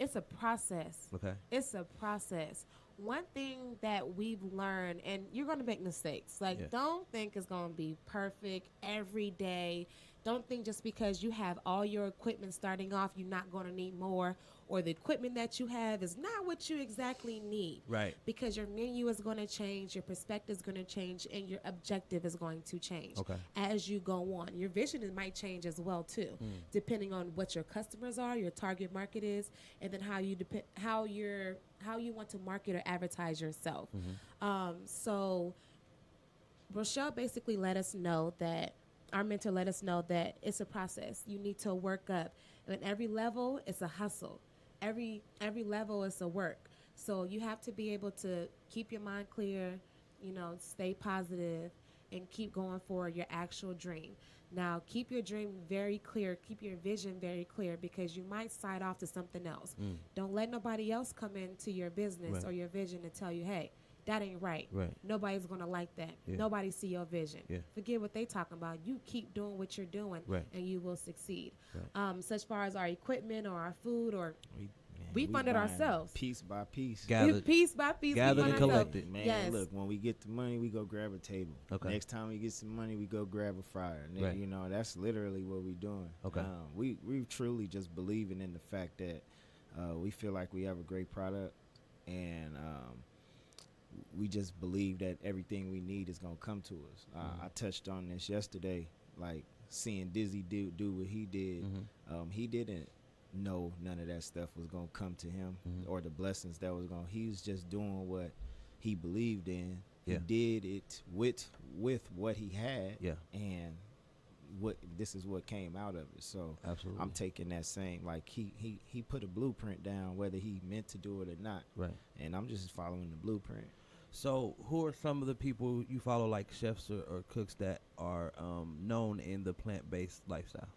Speaker 3: it's a process.
Speaker 1: Okay.
Speaker 3: It's a process. One thing that we've learned, and you're going to make mistakes. Like,
Speaker 1: Yeah.
Speaker 3: don't think it's going to be perfect every day. Don't think just because you have all your equipment starting off, you're not going to need more, or the equipment that you have is not what you exactly need.
Speaker 1: Right.
Speaker 3: Because your menu is going to change, your perspective is going to change, and your objective is going to change
Speaker 1: Okay.
Speaker 3: as you go on. Your vision might change as well too, depending on what your customers are, your target market is, and then how you want to market or advertise yourself. So Rochelle basically let us know that our mentor let us know that it's a process. You need to work up, and at every level, it's a hustle. Every level is a work. So you have to be able to keep your mind clear, stay positive, and keep going for your actual dream. Now, keep your dream very clear. Keep your vision very clear, because you might side off to something else. Don't let nobody else come into your business
Speaker 1: Right.
Speaker 3: or your vision and tell you, hey, that ain't right.
Speaker 1: Right.
Speaker 3: Nobody's going to like that.
Speaker 1: Yeah.
Speaker 3: Nobody see your vision.
Speaker 1: Yeah.
Speaker 3: Forget what they talking about. You keep doing what you're doing,
Speaker 1: Right.
Speaker 3: and you will succeed.
Speaker 1: Right.
Speaker 3: So as far as our equipment or our food or we fund it ourselves.
Speaker 2: Piece by piece.
Speaker 3: Piece by piece.
Speaker 1: Gathered and collected.
Speaker 2: Man,
Speaker 3: yes.
Speaker 2: Look, when we get the money, we go grab a table.
Speaker 1: Okay.
Speaker 2: Next time we get some money, we go grab a fryer. And
Speaker 1: right.
Speaker 2: You know, that's literally what we're doing.
Speaker 1: Okay.
Speaker 2: We truly just believing in the fact that we feel like we have a great product, and we just believe that everything we need is gonna come to us. I touched on this yesterday, like seeing Dizzy do what he did. He didn't know none of that stuff was gonna come to him, or the blessings that was gonna. He was just doing what he believed in.
Speaker 1: Yeah.
Speaker 2: He did it with what he had.
Speaker 1: Yeah.
Speaker 2: And this is what came out of it. So
Speaker 1: absolutely,
Speaker 2: I'm taking that same, like he put a blueprint down, whether he meant to do it or not.
Speaker 1: Right.
Speaker 2: And I'm just following the blueprint.
Speaker 1: So who are some of the people you follow, like chefs or cooks that are known in the plant-based lifestyle?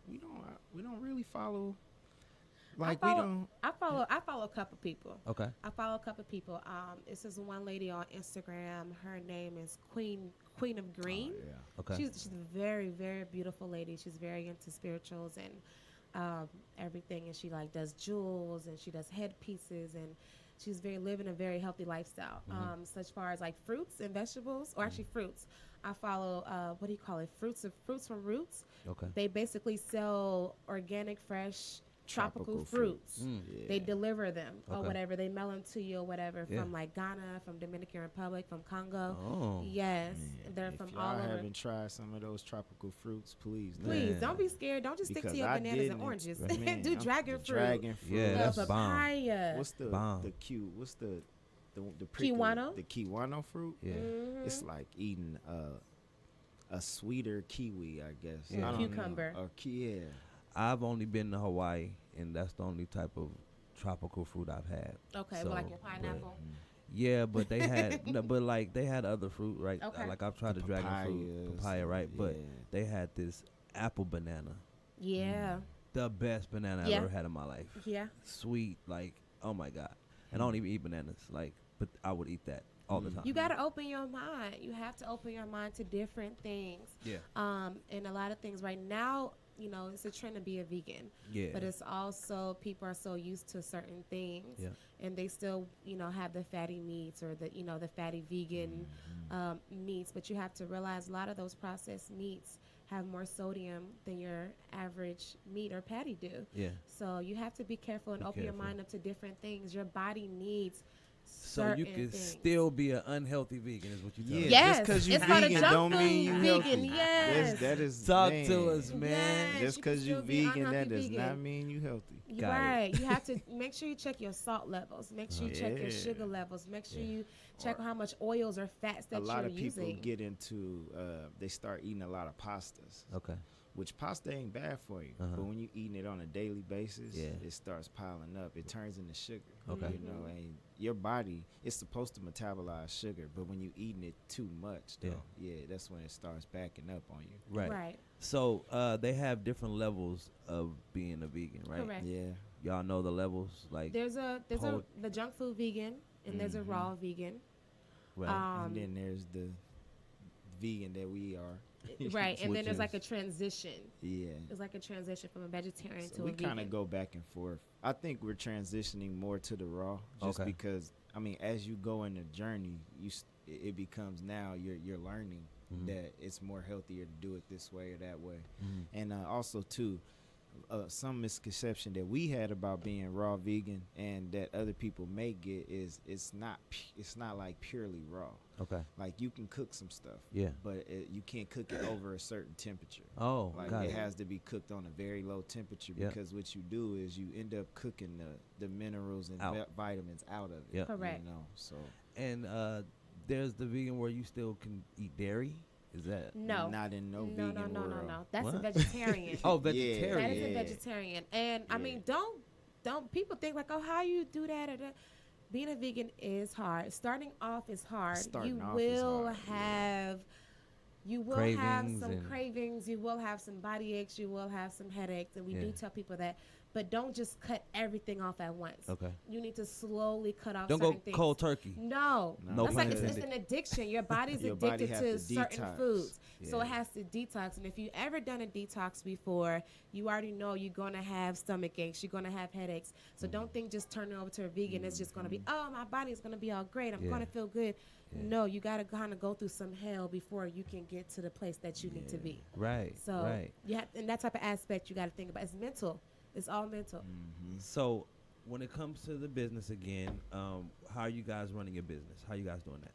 Speaker 2: We don't really follow.
Speaker 3: I follow a couple people.
Speaker 1: Okay.
Speaker 3: I follow a couple people. This is one lady on Instagram. Her name is Queen of Green.
Speaker 2: Oh, yeah.
Speaker 1: Okay.
Speaker 3: She's a very, very beautiful lady. She's very into spirituals and everything, and she like does jewels and she does headpieces, and she's living a very healthy lifestyle. So as far as like fruits and vegetables, or actually fruits, I follow what do you call it? Fruits from Roots.
Speaker 1: Okay.
Speaker 3: They basically sell organic, fresh, tropical fruits.
Speaker 2: Yeah.
Speaker 3: They deliver them or
Speaker 1: Okay.
Speaker 3: whatever. They mail them to you or whatever
Speaker 1: Yeah.
Speaker 3: from like Ghana, from Dominican Republic, from Congo.
Speaker 1: Oh.
Speaker 3: Yes,
Speaker 2: Man,
Speaker 3: they're
Speaker 2: if
Speaker 3: from
Speaker 2: y'all
Speaker 3: all over.
Speaker 2: haven't tried some of those tropical fruits, please.
Speaker 3: Please
Speaker 1: Man.
Speaker 3: don't be scared. Don't just stick to
Speaker 2: Because
Speaker 3: your
Speaker 2: I
Speaker 3: bananas and
Speaker 2: didn't.
Speaker 3: oranges.
Speaker 2: Man,
Speaker 3: Do
Speaker 2: I'm-
Speaker 3: dragon
Speaker 2: the
Speaker 3: fruit.
Speaker 2: Dragon fruit.
Speaker 1: Yeah, that's bomb.
Speaker 3: papaya.
Speaker 2: What's the
Speaker 1: Bomb.
Speaker 2: Q? What's the prickly-
Speaker 3: Kiwano?
Speaker 2: The kiwano fruit.
Speaker 1: Yeah.
Speaker 2: It's like eating a sweeter kiwi, I guess.
Speaker 1: Yeah.
Speaker 2: I don't
Speaker 3: Cucumber.
Speaker 2: Know. Or yeah.
Speaker 1: I've only been to Hawaii, and that's the only type of tropical fruit I've had.
Speaker 3: Okay,
Speaker 1: So,
Speaker 3: but like your pineapple.
Speaker 1: Yeah, but they had, but like they had other fruit, right?
Speaker 3: Okay.
Speaker 1: Like I've tried the dragon fruit, papaya, right? But they had this apple banana,
Speaker 3: Yeah.
Speaker 1: the best banana I've
Speaker 3: Yeah.
Speaker 1: ever had in my life.
Speaker 3: Yeah.
Speaker 1: Sweet, like oh my god. And I don't even eat bananas, like, but I would eat that all the time.
Speaker 3: You got to open your mind. You have to open your mind to different things.
Speaker 1: Yeah.
Speaker 3: And a lot of things right now, you know, it's a trend to be a vegan.
Speaker 1: Yeah.
Speaker 3: But it's also people are so used to certain things.
Speaker 1: Yeah.
Speaker 3: And they still, you know, have the fatty meats or the, you know, the fatty vegan meats. But you have to realize a lot of those processed meats have more sodium than your average meat or patty do.
Speaker 1: Yeah.
Speaker 3: So you have to be careful and open your mind up to different things. Your body needs
Speaker 1: So you can
Speaker 3: things.
Speaker 1: still be an unhealthy vegan, is what you tell me.
Speaker 3: Yes,
Speaker 2: just because you
Speaker 3: it's not a
Speaker 2: vegan
Speaker 3: junk
Speaker 2: don't mean you
Speaker 3: food
Speaker 2: healthy.
Speaker 3: vegan, yes.
Speaker 2: That is
Speaker 1: Talk
Speaker 2: man.
Speaker 1: to us, man.
Speaker 3: Yes,
Speaker 2: Just
Speaker 3: you
Speaker 2: because
Speaker 3: can
Speaker 2: you
Speaker 3: still be
Speaker 2: vegan, that
Speaker 3: unhealthy
Speaker 2: does
Speaker 3: vegan.
Speaker 2: not mean you healthy.
Speaker 3: You're
Speaker 1: Got it.
Speaker 3: right. You have to make sure you check your salt levels. Make sure you check your
Speaker 2: Yeah.
Speaker 3: sugar levels. Make sure
Speaker 1: Yeah.
Speaker 3: you check how much oils or fats that
Speaker 2: A lot
Speaker 3: you're
Speaker 2: of people
Speaker 3: using.
Speaker 2: get into, they start eating a lot of pastas.
Speaker 1: Okay.
Speaker 2: Which pasta ain't bad for you,
Speaker 1: Uh-huh.
Speaker 2: but when you eating it on a daily basis,
Speaker 1: Yeah.
Speaker 2: it starts piling up. It turns into sugar.
Speaker 1: Okay.
Speaker 2: You know, and your body is supposed to metabolize sugar, but when you eating it too much, though, yeah, that's when it starts backing up on you.
Speaker 1: Right.
Speaker 3: Right.
Speaker 1: So they have different levels of being a vegan, right?
Speaker 3: Correct.
Speaker 2: Yeah.
Speaker 1: Y'all know the levels, like
Speaker 3: There's
Speaker 1: Hold-
Speaker 3: the junk food vegan and there's a raw vegan.
Speaker 1: right.
Speaker 2: And then there's the vegan that we are.
Speaker 3: Right. And
Speaker 1: Which
Speaker 3: then there's like a
Speaker 1: is-
Speaker 3: transition.
Speaker 2: Yeah.
Speaker 3: It's like a transition from a vegetarian
Speaker 2: So
Speaker 3: to
Speaker 2: we
Speaker 3: a vegan.
Speaker 2: kind of go back and forth. I think we're transitioning more to the raw, just
Speaker 1: Okay.
Speaker 2: because I mean, as you go in the journey, it becomes now you're learning that it's more healthier to do it this way or that way, and also too. Some misconception that we had about being raw vegan and that other people may get is it's not like purely raw.
Speaker 1: Okay.
Speaker 2: Like you can cook some stuff,
Speaker 1: Yeah.
Speaker 2: but you can't cook it over a certain temperature.
Speaker 1: Oh,
Speaker 2: Like
Speaker 1: got
Speaker 2: it
Speaker 1: it.
Speaker 2: has to be cooked on a very low temperature
Speaker 1: Yep.
Speaker 2: because what you do is you end up cooking the minerals and
Speaker 1: Out.
Speaker 2: vitamins out of it.
Speaker 1: Yep.
Speaker 3: Correct.
Speaker 2: You know, so
Speaker 1: And there's the vegan where you still can eat dairy. Is that?
Speaker 3: No.
Speaker 2: not in no
Speaker 3: No,
Speaker 2: vegan
Speaker 3: no, no, no,
Speaker 2: world.
Speaker 3: no. That's a
Speaker 1: What?
Speaker 3: vegetarian.
Speaker 1: Oh,
Speaker 3: That
Speaker 1: vegetarian.
Speaker 3: is a
Speaker 2: Yeah.
Speaker 3: vegetarian. And I
Speaker 2: Yeah.
Speaker 3: mean, don't people think like, oh, how you do that or that? Being a vegan is hard. Starting off is hard.
Speaker 2: Starting
Speaker 3: You
Speaker 2: off is
Speaker 3: will
Speaker 2: hard, yeah.
Speaker 3: have have
Speaker 1: Cravings
Speaker 3: some
Speaker 1: and-
Speaker 3: cravings. You will have some body aches. You will have some headaches, and we
Speaker 1: Yeah.
Speaker 3: do tell people that. but don't just cut everything off at once.
Speaker 1: Okay.
Speaker 3: You need to slowly cut off
Speaker 1: Don't
Speaker 3: certain
Speaker 1: go
Speaker 3: things.
Speaker 1: cold turkey.
Speaker 3: No.
Speaker 1: No
Speaker 3: That's
Speaker 1: pun
Speaker 3: like it's
Speaker 1: intended.
Speaker 3: an addiction. Your body's
Speaker 2: Your body
Speaker 3: addicted
Speaker 2: have
Speaker 3: to
Speaker 2: to
Speaker 3: certain
Speaker 2: detox.
Speaker 3: foods. So
Speaker 1: Yeah.
Speaker 3: it has to detox. And if you ever done a detox before, you already know you're going to have stomach aches. You're going to have headaches. So don't think just turning over to a vegan is just going to be, oh, my body is going to be all great. I'm going to feel good.
Speaker 1: Yeah.
Speaker 3: No, you got to kind of go through some hell before you can get to the place that you need to be.
Speaker 1: Right.
Speaker 3: So
Speaker 1: right.
Speaker 3: you have, in that type of aspect, you got to think about it's mental. It's all mental.
Speaker 1: So when it comes to the business again, how are you guys running your business? How are you guys doing that?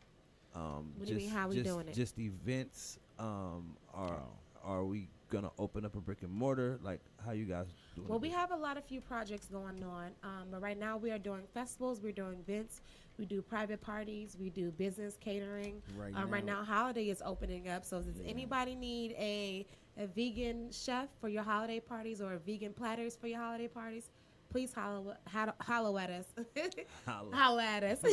Speaker 3: What do you mean, how we doing it?
Speaker 1: Just events. Are we gonna open up a brick and mortar? Like, how you guys doing?
Speaker 3: Well, we have a few projects going on, but right now we are doing festivals, we're doing events, we do private parties, we do business catering. Right now, holiday is opening up, so does anybody need a vegan chef for your holiday parties or vegan platters for your holiday parties? Please holler at us. Holler at us.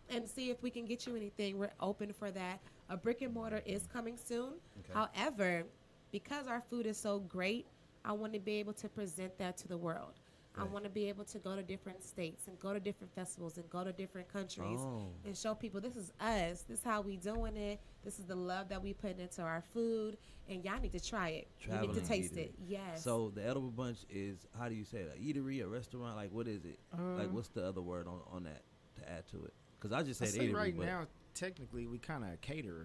Speaker 3: And see if we can get you anything. We're open for that. A brick and mortar is coming soon. Okay. However, because our food is so great, I want to be able to present that to the world. Right. I want to be able to go to different states and go to different festivals and go to different countries and show people this is us. This is how we doing it. This is the love that we put into our food. And y'all need to try it. You need to taste it. Yes.
Speaker 1: So the Edible Bunch is, how do you say it? An eatery, a restaurant? Like, what is it? Like, what's the other word on that to add to it? Because I just said eatery.
Speaker 2: Right now, technically, we kind of cater.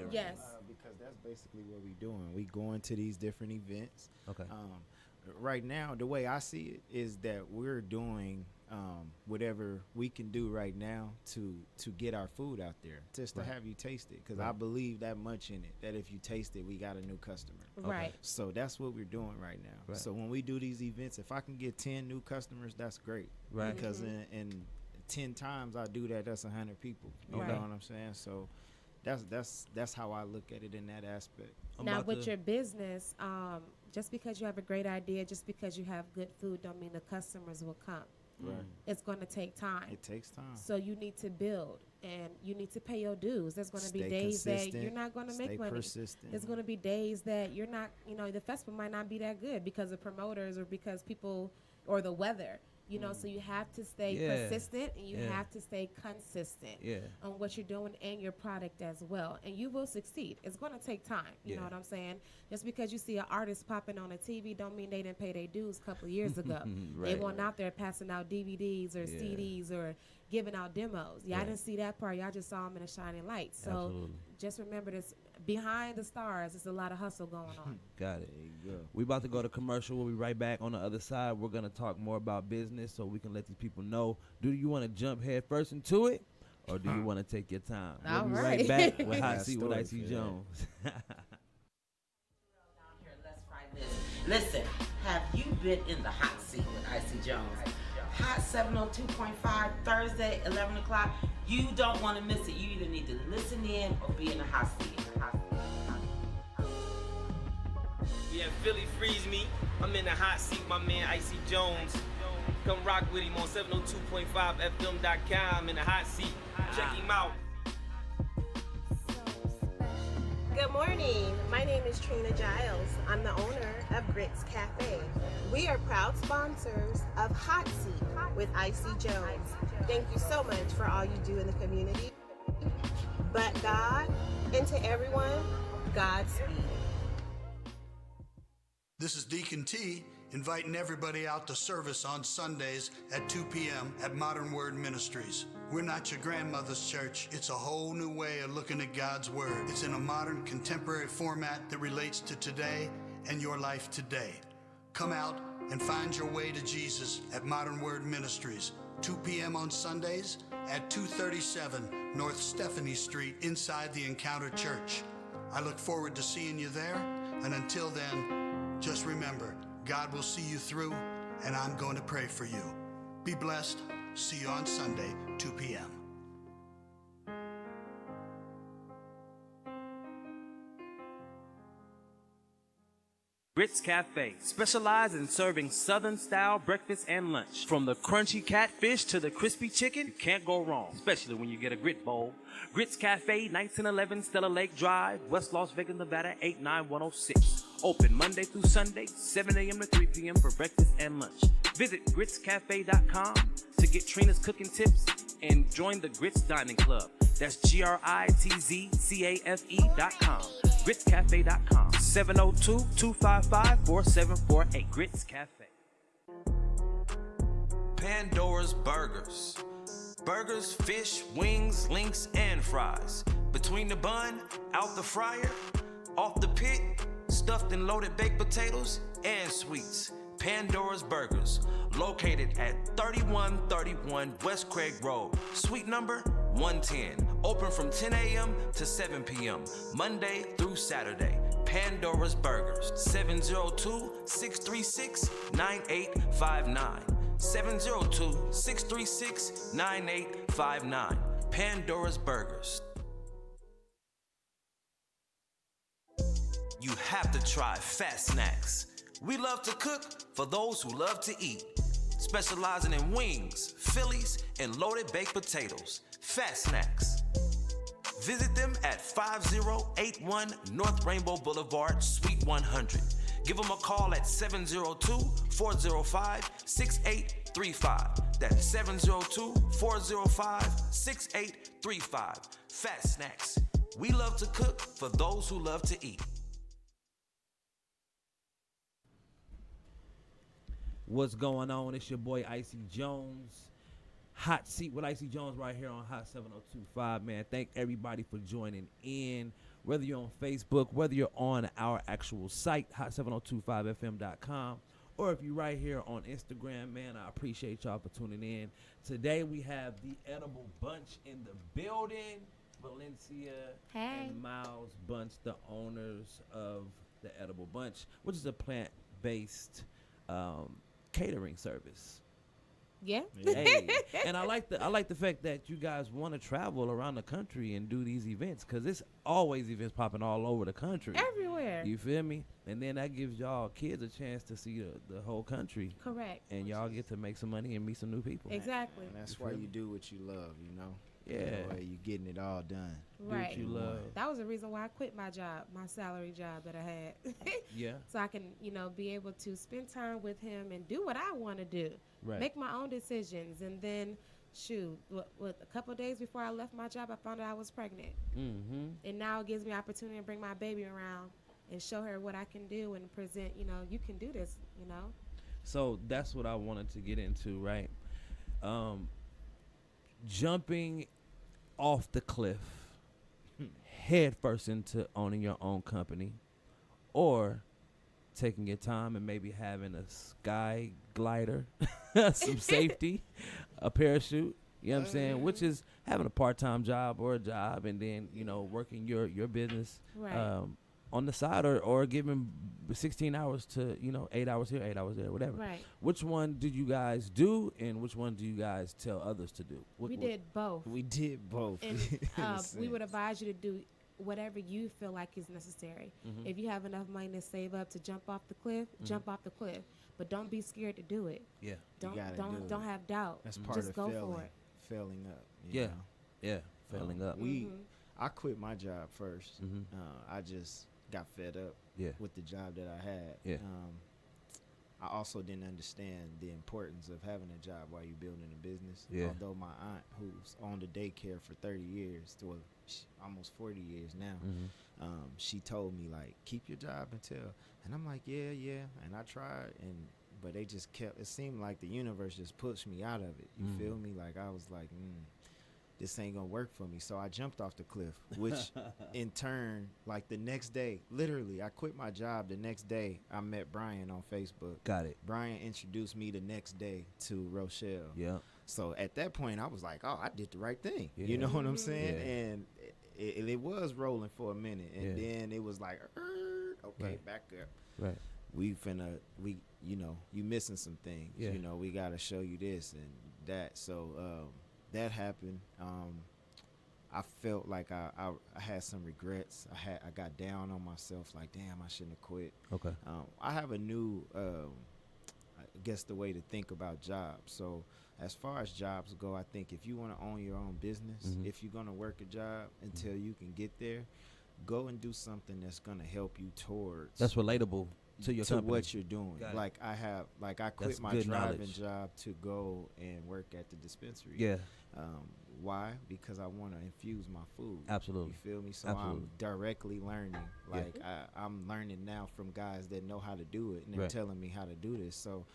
Speaker 3: Yes.
Speaker 2: Because that's basically what we're doing. We going to these different events.
Speaker 1: Okay.
Speaker 2: Right now, the way I see it is that we're doing whatever we can do right now to get our food out there, just to have you taste it. Because I believe that much in it, that if you taste it, we got a new customer.
Speaker 3: Right.
Speaker 2: So that's what we're doing right now. Right. So when we do these events, if I can get 10 new customers, that's great. Right. Because in 10 times I do that, that's 100 people. You know what I'm saying? So that's how I look at it in that aspect.
Speaker 3: Now with your business, just because you have a great idea, just because you have good food, don't mean the customers will come. Right. It's going to take time.
Speaker 2: It takes time.
Speaker 3: So you need to build and you need to pay your dues. There's going to be days that you're not going to make money.
Speaker 2: Persistent.
Speaker 3: There's going to be days that you're not, the festival might not be that good because of promoters or because people or the weather. So you have to stay persistent and you have to stay consistent on what you're doing and your product as well. And you will succeed. It's going to take time. You know what I'm saying? Just because you see an artist popping on a TV don't mean they didn't pay their dues a couple of years ago. They weren't out there passing out DVDs or CDs or giving out demos. Y'all didn't see that part. Y'all just saw them in a shining light. So just remember this. Behind the stars, there's a lot of hustle going on.
Speaker 1: Got it.
Speaker 2: There you go.
Speaker 1: We about to go to commercial. We'll be right back. On the other side, we're going to talk more about business so we can let these people know, do you want to jump head first into it or do you want to take your time? We'll be right back with Hotseat with Icy Jones.
Speaker 4: Listen, have you been in the hot seat with Icy Jones? Hot 702.5, Thursday, 11 o'clock. You don't want to miss it. You either need to listen in or be in the hot seat.
Speaker 5: Yeah, Philly frees me. I'm in the hot seat, my man Icy Jones. Come rock with him on 702.5fm.com in the hot seat. Check him out.
Speaker 6: Good morning. My name is Trina Giles. I'm the owner of Grits Cafe. We are proud sponsors of Hot Seat with Icy Jones. Thank you so much for all you do in the community. But God, and to everyone, Godspeed.
Speaker 7: This is Deacon T, inviting everybody out to service on Sundays at 2 p.m. at Modern Word Ministries. We're not your grandmother's church. It's a whole new way of looking at God's Word. It's in a modern, contemporary format that relates to today and your life today. Come out and find your way to Jesus at Modern Word Ministries, 2 p.m. on Sundays at 237 North Stephanie Street inside the Encounter Church. I look forward to seeing you there, and until then, just remember, God will see you through, and I'm going to pray for you. Be blessed. See you on Sunday, 2 p.m.
Speaker 5: Grits Cafe, specialized in serving Southern-style breakfast and lunch. From the crunchy catfish to the crispy chicken, you can't go wrong, especially when you get a grit bowl. Grits Cafe, 1911 Stella Lake Drive, West Las Vegas, Nevada, 89106. Open Monday through Sunday, 7 a.m. to 3 p.m. for breakfast and lunch. Visit gritscafe.com to get Trina's cooking tips and join the Grits Dining Club. That's GRITZCAFE.com. GritsCafe.com. 702-255-4748. Grits Cafe.
Speaker 8: Pandora's Burgers. Burgers, fish, wings, links, and fries. Between the bun, out the fryer, off the pit, stuffed and loaded baked potatoes, and sweets. Pandora's Burgers, located at 3131 West Craig Road, suite number 110. Open from 10 a.m. to 7 p.m., Monday through Saturday. Pandora's Burgers, 702-636-9859. 702-636-9859. Pandora's Burgers. You have to try Fat Snacks. We love to cook for those who love to eat. Specializing in wings, Phillies, and loaded baked potatoes. Fat Snacks. Visit them at 5081 North Rainbow Boulevard, Suite 100. Give them a call at 702-405-6835. That's 702-405-6835. Fat Snacks. We love to cook for those who love to eat.
Speaker 1: What's going on? It's your boy Icy Jones. Hot Seat with Icy Jones right here on Hot 7025, man. Thank everybody for joining in. Whether you're on Facebook, whether you're on our actual site, hot7025fm.com, or if you're right here on Instagram, man, I appreciate y'all for tuning in. Today we have the Edible Bunch in the building. Valencia and Myles Bunch, the owners of the Edible Bunch, which is a plant-based catering service.
Speaker 3: Yeah.
Speaker 1: Hey, and I like the fact that you guys want to travel around the country and do these events, because it's always events popping all over the country.
Speaker 3: Everywhere.
Speaker 1: You feel me? And then that gives y'all kids a chance to see the whole country.
Speaker 3: Correct.
Speaker 1: And y'all get to make some money and meet some new people.
Speaker 3: Exactly.
Speaker 2: And that's why you do what you love, you know?
Speaker 1: Yeah.
Speaker 2: That way you getting it all done.
Speaker 3: Right.
Speaker 1: Do what you love.
Speaker 3: That was the reason why I quit my job, my salary job that I had.
Speaker 1: Yeah.
Speaker 3: So I can, be able to spend time with him and do what I want to do.
Speaker 1: Right.
Speaker 3: Make my own decisions. And then, a couple of days before I left my job, I found out I was pregnant.
Speaker 1: Mm-hmm.
Speaker 3: And now it gives me opportunity to bring my baby around and show her what I can do and present, you can do this,
Speaker 1: So that's what I wanted to get into, right? Jumping off the cliff head first into owning your own company, or taking your time and maybe having a sky glider, some safety, a parachute, you know what I'm saying, which is having a part-time job or a job, and then working your business
Speaker 3: right.
Speaker 1: On the side, or giving 16 hours to 8 hours here, 8 hours there, whatever.
Speaker 3: Right.
Speaker 1: Which one did you guys do, and which one do you guys tell others to do?
Speaker 3: We did both.
Speaker 2: We did both.
Speaker 3: And we would advise you to do whatever you feel like is necessary.
Speaker 1: Mm-hmm.
Speaker 3: If you have enough money to save up to jump off the cliff, jump off the cliff. But don't be scared to do it.
Speaker 1: Yeah.
Speaker 3: Don't have doubt.
Speaker 2: That's part
Speaker 3: Just
Speaker 2: of
Speaker 3: go
Speaker 2: failing,
Speaker 3: for it.
Speaker 2: failing up.
Speaker 1: Yeah. Yeah. Failing up.
Speaker 2: I quit my job first.
Speaker 1: Mm-hmm.
Speaker 2: I just got fed up
Speaker 1: Yeah.
Speaker 2: with the job that I had.
Speaker 1: Yeah.
Speaker 2: I also didn't understand the importance of having a job while you're building a business.
Speaker 1: Yeah.
Speaker 2: Although my aunt, who's owned a daycare for 30 years, almost 40 years now, she told me, like, keep your job until, and I'm like, yeah. And I tried, but they just kept, it seemed like the universe just pushed me out of it. You feel me? Like, I was like, this ain't gonna work for me. So I jumped off the cliff, which in turn, like the next day, literally, I quit my job the next day. I met Brian on Facebook.
Speaker 1: Got it.
Speaker 2: Brian introduced me the next day to Rochelle.
Speaker 1: Yeah.
Speaker 2: So at that point, I was like, oh, I did the right thing.
Speaker 1: Yeah.
Speaker 2: You know what I'm saying?
Speaker 1: Yeah.
Speaker 2: And it was rolling for a minute. And then it was like, okay,
Speaker 1: Right.
Speaker 2: back up.
Speaker 1: Right.
Speaker 2: You missing some things.
Speaker 1: Yeah.
Speaker 2: We got to show you this and that. So that happened. I felt like I had some regrets. I got down on myself, like, damn, I shouldn't have quit.
Speaker 1: Okay.
Speaker 2: I have a new, I guess, the way to think about jobs. So as far as jobs go, I think if you want to own your own business, if you're going to work a job until you can get there, go and do something that's going to help you towards.
Speaker 1: That's relatable to your company.
Speaker 2: What you're doing. Like I quit
Speaker 1: That's
Speaker 2: my
Speaker 1: good
Speaker 2: driving
Speaker 1: knowledge.
Speaker 2: job to go and work at the dispensary.
Speaker 1: Yeah.
Speaker 2: Why? Because I want to infuse my food.
Speaker 1: Absolutely.
Speaker 2: You feel me? So
Speaker 1: Absolutely.
Speaker 2: I'm directly learning. Like I'm learning now from guys that know how to do it, and they're telling me how to do this. So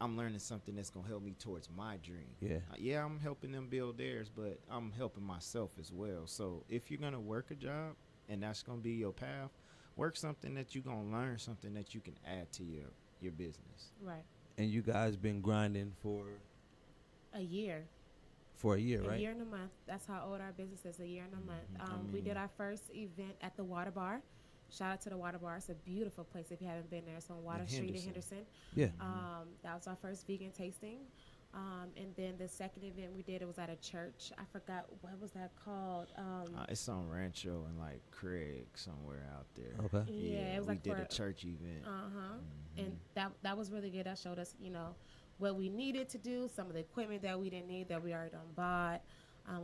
Speaker 2: I'm learning something that's gonna help me towards my dream. Yeah, I'm helping them build theirs, but I'm helping myself as well. So if you're gonna work a job and that's gonna be your path, work something that you're gonna learn, something that you can add to your business.
Speaker 3: Right.
Speaker 1: And you guys been grinding for
Speaker 3: a year.
Speaker 1: For a year, right?
Speaker 3: A year and a month. That's how old our business is, a year and a month. We did our first event at the Water Bar. Shout out to the Water Bar. It's a beautiful place if you haven't been there. It's on Water Street in Henderson.
Speaker 1: Yeah.
Speaker 3: That was our first vegan tasting. And then the second event we did, it was at a church. I forgot, what was that called?
Speaker 2: It's on Rancho and like Craig somewhere out there.
Speaker 1: Okay.
Speaker 3: Yeah, it was
Speaker 2: we
Speaker 3: like
Speaker 2: did a church event.
Speaker 3: And that was really good. That showed us, what we needed to do, some of the equipment that we didn't need that we already done bought.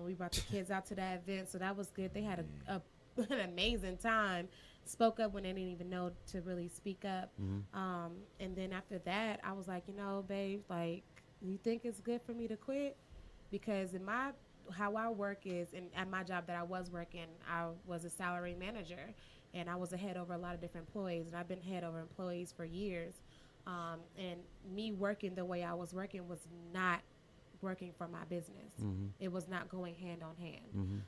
Speaker 3: We brought the kids out to that event, so that was good. They had an amazing time. Spoke up when they didn't even know to really speak up. And then after that, I was like, babe, like, you think it's good for me to quit? Because how I work is, and at my job that I was working, I was a salary manager, and I was a head over a lot of different employees, and I've been head over employees for years. And me working the way I was working was not working for my business. It was not going hand on hand.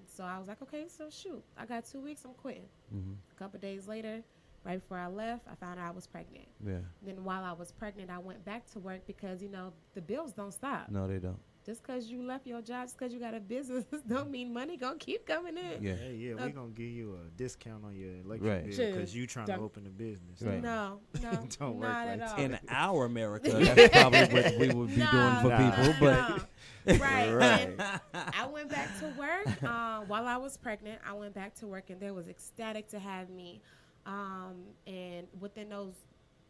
Speaker 3: So I was like, okay, so shoot, I got 2 weeks, I'm quitting. A couple days later, right before I left, I found out I was pregnant.
Speaker 1: Yeah.
Speaker 3: Then while I was pregnant, I went back to work because, the bills don't stop.
Speaker 1: No, they don't.
Speaker 3: Just because you left your job, just because you got a business, don't mean money going to keep coming in.
Speaker 1: Yeah.
Speaker 2: We're going to give you a discount on your electric bill because you trying to open a business.
Speaker 1: Right.
Speaker 3: No,
Speaker 2: don't work
Speaker 3: not
Speaker 2: like
Speaker 3: at all.
Speaker 1: In our America, that's probably what we would be doing for people. But
Speaker 3: Right. And I went back to work. While I was pregnant, I went back to work, and they was ecstatic to have me. And within those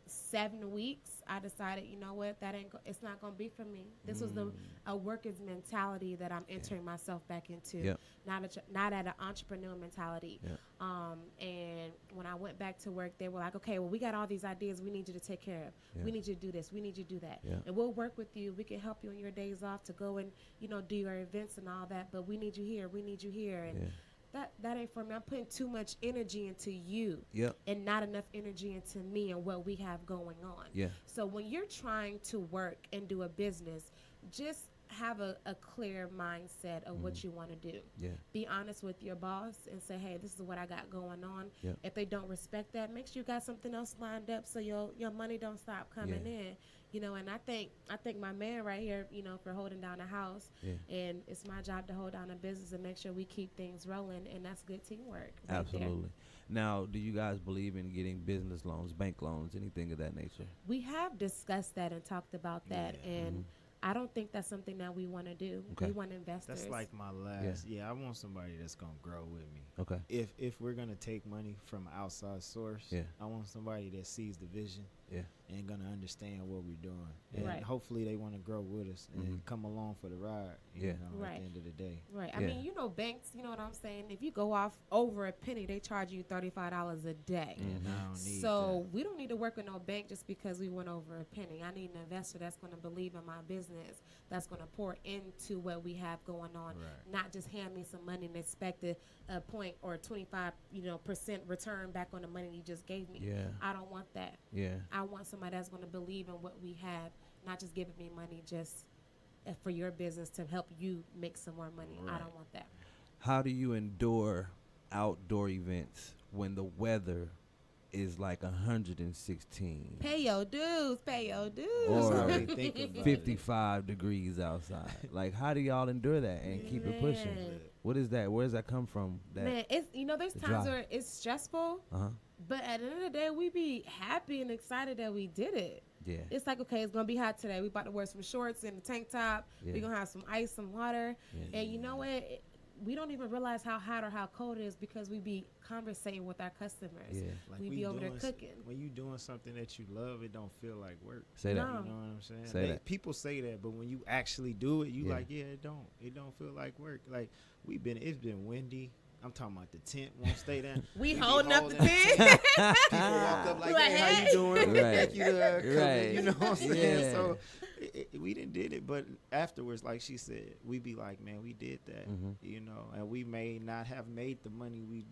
Speaker 3: 7 weeks, I decided, what, it's not gonna be for me. This was a worker's mentality that I'm entering myself back into, not at an entrepreneur mentality. And when I went back to work, they were like, okay, well, we got all these ideas we need you to take care of. We need you to do this. We need you to do that. And we'll work with you. We can help you on your days off to go and, do your events and all that. But we need you here. We need you here. And that ain't for me. I'm putting too much energy into you and not enough energy into me and what we have going on. So when you're trying to work and do a business, just have a clear mindset of what you want to do. Be honest with your boss and say, hey, this is what I got going on. If they don't respect that, make sure you got something else lined up so your money don't stop coming in. And I think my man right here, for holding down the house, and it's my job to hold down a business and make sure we keep things rolling, and that's good teamwork. Right.
Speaker 1: Absolutely.
Speaker 3: There.
Speaker 1: Now, do you guys believe in getting business loans, bank loans, anything of that nature?
Speaker 3: We have discussed that and talked about that, and I don't think that's something that we want to do.
Speaker 1: Okay.
Speaker 3: We want investors.
Speaker 2: That's like my last. I want somebody that's gonna grow with me.
Speaker 1: Okay.
Speaker 2: If we're gonna take money from an outside source, I want somebody that sees the vision. And gonna understand what we're doing. And hopefully they want to grow with us and come along for the ride. You know, at the end of the day.
Speaker 3: Right. I mean, banks. You know what I'm saying? If you go off over a penny, they charge you $35 a day.
Speaker 2: And I don't need
Speaker 3: so we don't need to work with no bank just because we went over a penny. I need an investor that's going to believe in my business, that's going to pour into what we have going on, not just hand me some money and expect a point or 25% return back on the money you just gave me. I don't want that. I want somebody that's going to believe in what we have, not just giving me money just for your business to help you make some more money. I don't want that.
Speaker 1: How do you endure outdoor events when the weather is like 116?
Speaker 3: Pay your dues.
Speaker 1: Or 55 degrees outside. Like, how do y'all endure that and keep it pushing? What is that? Where does that come from?
Speaker 3: Man, it's there's times where it's stressful, but at the end of the day, we be happy and excited that we did it. It's like, okay, it's gonna be hot today. We about to wear some shorts and a tank top. We're gonna have some ice, some water, and you know what? we don't even realize how hot or how cold it is because we be conversating with our customers.
Speaker 1: Yeah.
Speaker 2: Like
Speaker 3: we be over there cooking.
Speaker 2: When you doing something that you love, it don't feel like work.
Speaker 1: Say that.
Speaker 3: No.
Speaker 2: You know what I'm saying?
Speaker 1: Say that.
Speaker 2: People say that, but when you actually do it, you
Speaker 1: Yeah.
Speaker 2: like, yeah, it don't feel like work. Like it's been windy. I'm talking about the tent won't stay down.
Speaker 3: We
Speaker 2: be
Speaker 3: holding up the
Speaker 2: holding
Speaker 3: tent.
Speaker 2: People walk up like,
Speaker 3: Like,
Speaker 2: hey, how you doing?
Speaker 1: Right.
Speaker 2: Thank you to come
Speaker 1: Right.
Speaker 2: in, you know what I'm saying?
Speaker 1: Yeah.
Speaker 2: So we didn't did it, but afterwards, like she said, we be like, man, we did that, you know, and we may not have made the money we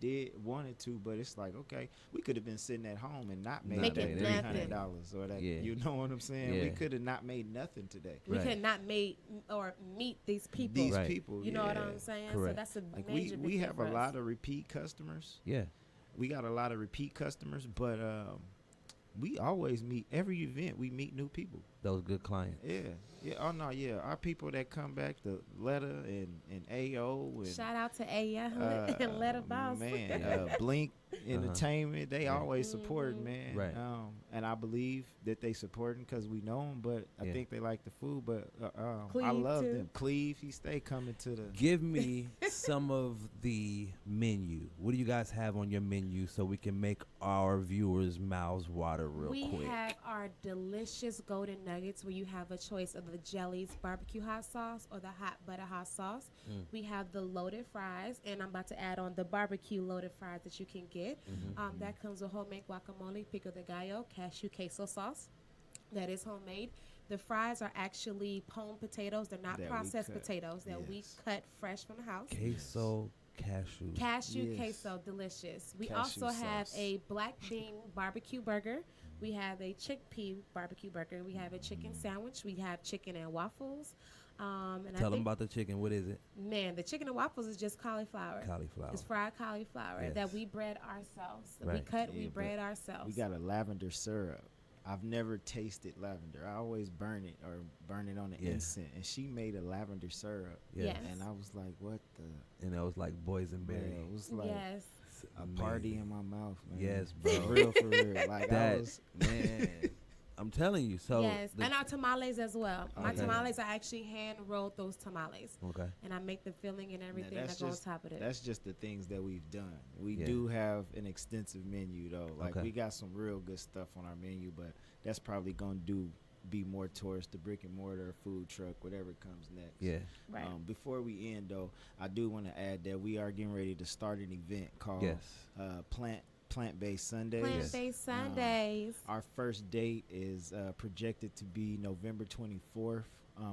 Speaker 2: wanted to, but it's like, okay, we could have been sitting at home and not made that
Speaker 3: Making
Speaker 2: $300 or that, you know what I'm saying?
Speaker 1: Yeah.
Speaker 2: We could have not made nothing today.
Speaker 3: We
Speaker 1: Right.
Speaker 3: could not meet these people.
Speaker 2: These
Speaker 1: Right.
Speaker 2: people,
Speaker 3: You know what
Speaker 2: yeah.
Speaker 3: I'm saying?
Speaker 1: Correct.
Speaker 3: So that's a
Speaker 2: Like
Speaker 3: major
Speaker 2: we
Speaker 3: big
Speaker 2: have
Speaker 3: thing
Speaker 2: a
Speaker 3: for
Speaker 2: lot
Speaker 3: us.
Speaker 2: of repeat customers.
Speaker 1: Yeah.
Speaker 2: We got a lot of repeat customers, but we always meet every event. We meet new people.
Speaker 1: Those good clients.
Speaker 2: Yeah. Oh no, yeah. Our people that come back, the Letter and AO and
Speaker 3: Shout out to Aya and Letter Boss.
Speaker 2: man, Blink Entertainment. They always support, man.
Speaker 1: Right.
Speaker 2: And I believe that they supporting because we know them, but I
Speaker 1: Yeah.
Speaker 2: think they like the food. But I
Speaker 3: Cleve,
Speaker 2: love
Speaker 3: too.
Speaker 2: them. Cleve, he stay coming to the.
Speaker 1: Give me some of the menu. What do you guys have on your menu so we can make our viewers' mouths water real
Speaker 3: We
Speaker 1: quick?
Speaker 3: have our delicious golden nuggets where you have a choice of the Jelly's barbecue hot sauce or the hot butter hot sauce. We have the loaded fries, and I'm about to add on the barbecue loaded fries that you can get. That comes with homemade guacamole, pico de gallo, cashew queso sauce. That is homemade. The fries are actually pone potatoes. They're not
Speaker 2: That we
Speaker 3: processed
Speaker 2: cut.
Speaker 3: potatoes that we
Speaker 2: Yes.
Speaker 3: cut fresh from the house.
Speaker 1: Queso, cashew.
Speaker 3: Cashew
Speaker 2: Yes.
Speaker 3: queso, delicious. We
Speaker 2: Cashew
Speaker 3: also have
Speaker 2: sauce.
Speaker 3: a black bean barbecue burger. We have a chickpea barbecue burger. We have a chicken sandwich. We have chicken and waffles. And
Speaker 1: Tell
Speaker 3: I
Speaker 1: them
Speaker 3: think,
Speaker 1: about the chicken. What is it?
Speaker 3: man, the chicken and waffles is just cauliflower.
Speaker 1: Cauliflower.
Speaker 3: It's fried cauliflower
Speaker 1: Yes.
Speaker 3: that we bread ourselves. We
Speaker 1: Right.
Speaker 3: cut,
Speaker 2: Yeah,
Speaker 3: we
Speaker 2: but
Speaker 3: bread ourselves.
Speaker 2: We got a lavender syrup. I've never tasted lavender. I always burn it on the
Speaker 1: Yeah.
Speaker 2: incense. And she made a lavender syrup.
Speaker 1: Yeah.
Speaker 3: Yes.
Speaker 2: And I was like, what the?
Speaker 1: And it was like boysenberry.
Speaker 2: Man, it was like
Speaker 3: Yes.
Speaker 1: It's
Speaker 2: a party
Speaker 1: amazing.
Speaker 2: in my mouth, man.
Speaker 1: Yes,
Speaker 2: For
Speaker 1: bro.
Speaker 2: real, for real. Like I
Speaker 1: That
Speaker 2: was,
Speaker 1: man. I'm telling you. So
Speaker 3: Yes. And our tamales as well. My
Speaker 1: Okay.
Speaker 3: tamales, I actually hand rolled those tamales.
Speaker 1: okay.
Speaker 3: And I make the filling and everything
Speaker 2: that's
Speaker 3: that goes
Speaker 2: just-
Speaker 3: on top of it.
Speaker 2: that's just the things that we've done. We
Speaker 1: Yeah.
Speaker 2: do have an extensive menu though. Like
Speaker 1: Okay.
Speaker 2: we got some real good stuff on our menu, but that's probably gonna be more towards the brick and mortar food truck, whatever comes next.
Speaker 1: Yeah.
Speaker 3: Right.
Speaker 2: Before we end though, I do want to add that we are getting ready to start an event called
Speaker 1: Yes.
Speaker 2: Plant-Based Sundays.
Speaker 3: Plant-based Sundays.
Speaker 2: Our first date is projected to be November 24th.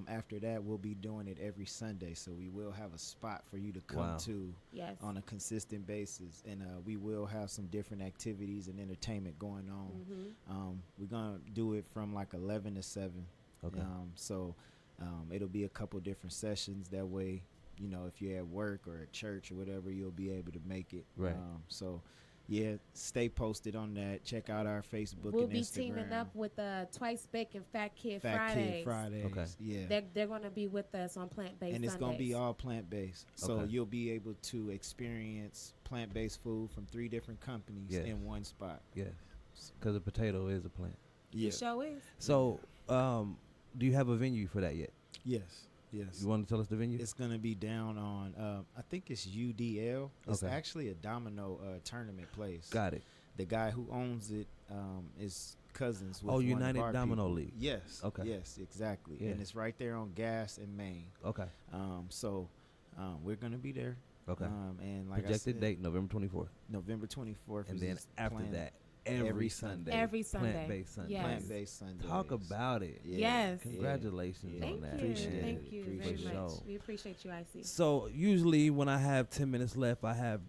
Speaker 2: After that, we'll be doing it every Sunday, so we will have a spot for you to come
Speaker 1: Wow.
Speaker 2: to
Speaker 3: Yes.
Speaker 2: on a consistent basis, and we will have some different activities and entertainment going on. We're gonna do it from like 11 to 7.
Speaker 1: Okay.
Speaker 2: So it'll be a couple different sessions. That way, you know, if you're at work or at church or whatever, you'll be able to make it.
Speaker 1: Right.
Speaker 2: So yeah, stay posted on that. Check out our Facebook
Speaker 3: We'll
Speaker 2: and
Speaker 3: be
Speaker 2: Instagram.
Speaker 3: teaming up with Twice Bacon Fat Kid
Speaker 2: Fat
Speaker 3: Fridays.
Speaker 2: Kid Fridays.
Speaker 1: Okay.
Speaker 2: Yeah.
Speaker 3: They're going to be with us on Plant-Based
Speaker 2: And it's
Speaker 3: Sundays.
Speaker 2: going to be all plant-based. So
Speaker 1: Okay.
Speaker 2: you'll be able to experience plant-based food from 3 different companies
Speaker 1: Yes.
Speaker 2: in one spot.
Speaker 1: Yes. Because a potato is a plant.
Speaker 2: Yeah.
Speaker 3: The show is.
Speaker 1: So, do you have a venue for that yet?
Speaker 2: Yes. Yes.
Speaker 1: You want to tell us the venue?
Speaker 2: It's going to be down on, I think it's UDL. It's
Speaker 1: Okay.
Speaker 2: actually a domino tournament place.
Speaker 1: Got it.
Speaker 2: The guy who owns it is cousins with
Speaker 1: Oh,
Speaker 2: one of
Speaker 1: United
Speaker 2: our
Speaker 1: Domino
Speaker 2: people.
Speaker 1: League.
Speaker 2: Yes.
Speaker 1: Okay.
Speaker 2: Yes, exactly.
Speaker 1: Yeah.
Speaker 2: And it's right there on Gas and Main.
Speaker 1: Okay.
Speaker 2: So we're going to be there.
Speaker 1: Okay.
Speaker 2: And like I
Speaker 1: Projected
Speaker 2: said,
Speaker 1: date November 24th.
Speaker 2: November 24th.
Speaker 1: And
Speaker 2: is
Speaker 1: then
Speaker 2: this
Speaker 1: after
Speaker 2: planned
Speaker 1: that, every
Speaker 2: every
Speaker 1: Sunday.
Speaker 3: Every Sunday.
Speaker 1: Plant-based Sunday.
Speaker 3: Yes.
Speaker 2: plant-based Sundays.
Speaker 1: Talk about it.
Speaker 2: Yeah.
Speaker 3: Yes.
Speaker 1: Congratulations
Speaker 2: Yeah.
Speaker 3: Thank
Speaker 1: on
Speaker 3: you.
Speaker 1: that.
Speaker 2: Appreciate
Speaker 3: Thank
Speaker 2: it.
Speaker 3: you
Speaker 2: Appreciate
Speaker 3: very
Speaker 1: it.
Speaker 3: much.
Speaker 1: Sure.
Speaker 3: We appreciate you, IC.
Speaker 1: So usually when I have 10 minutes left, I have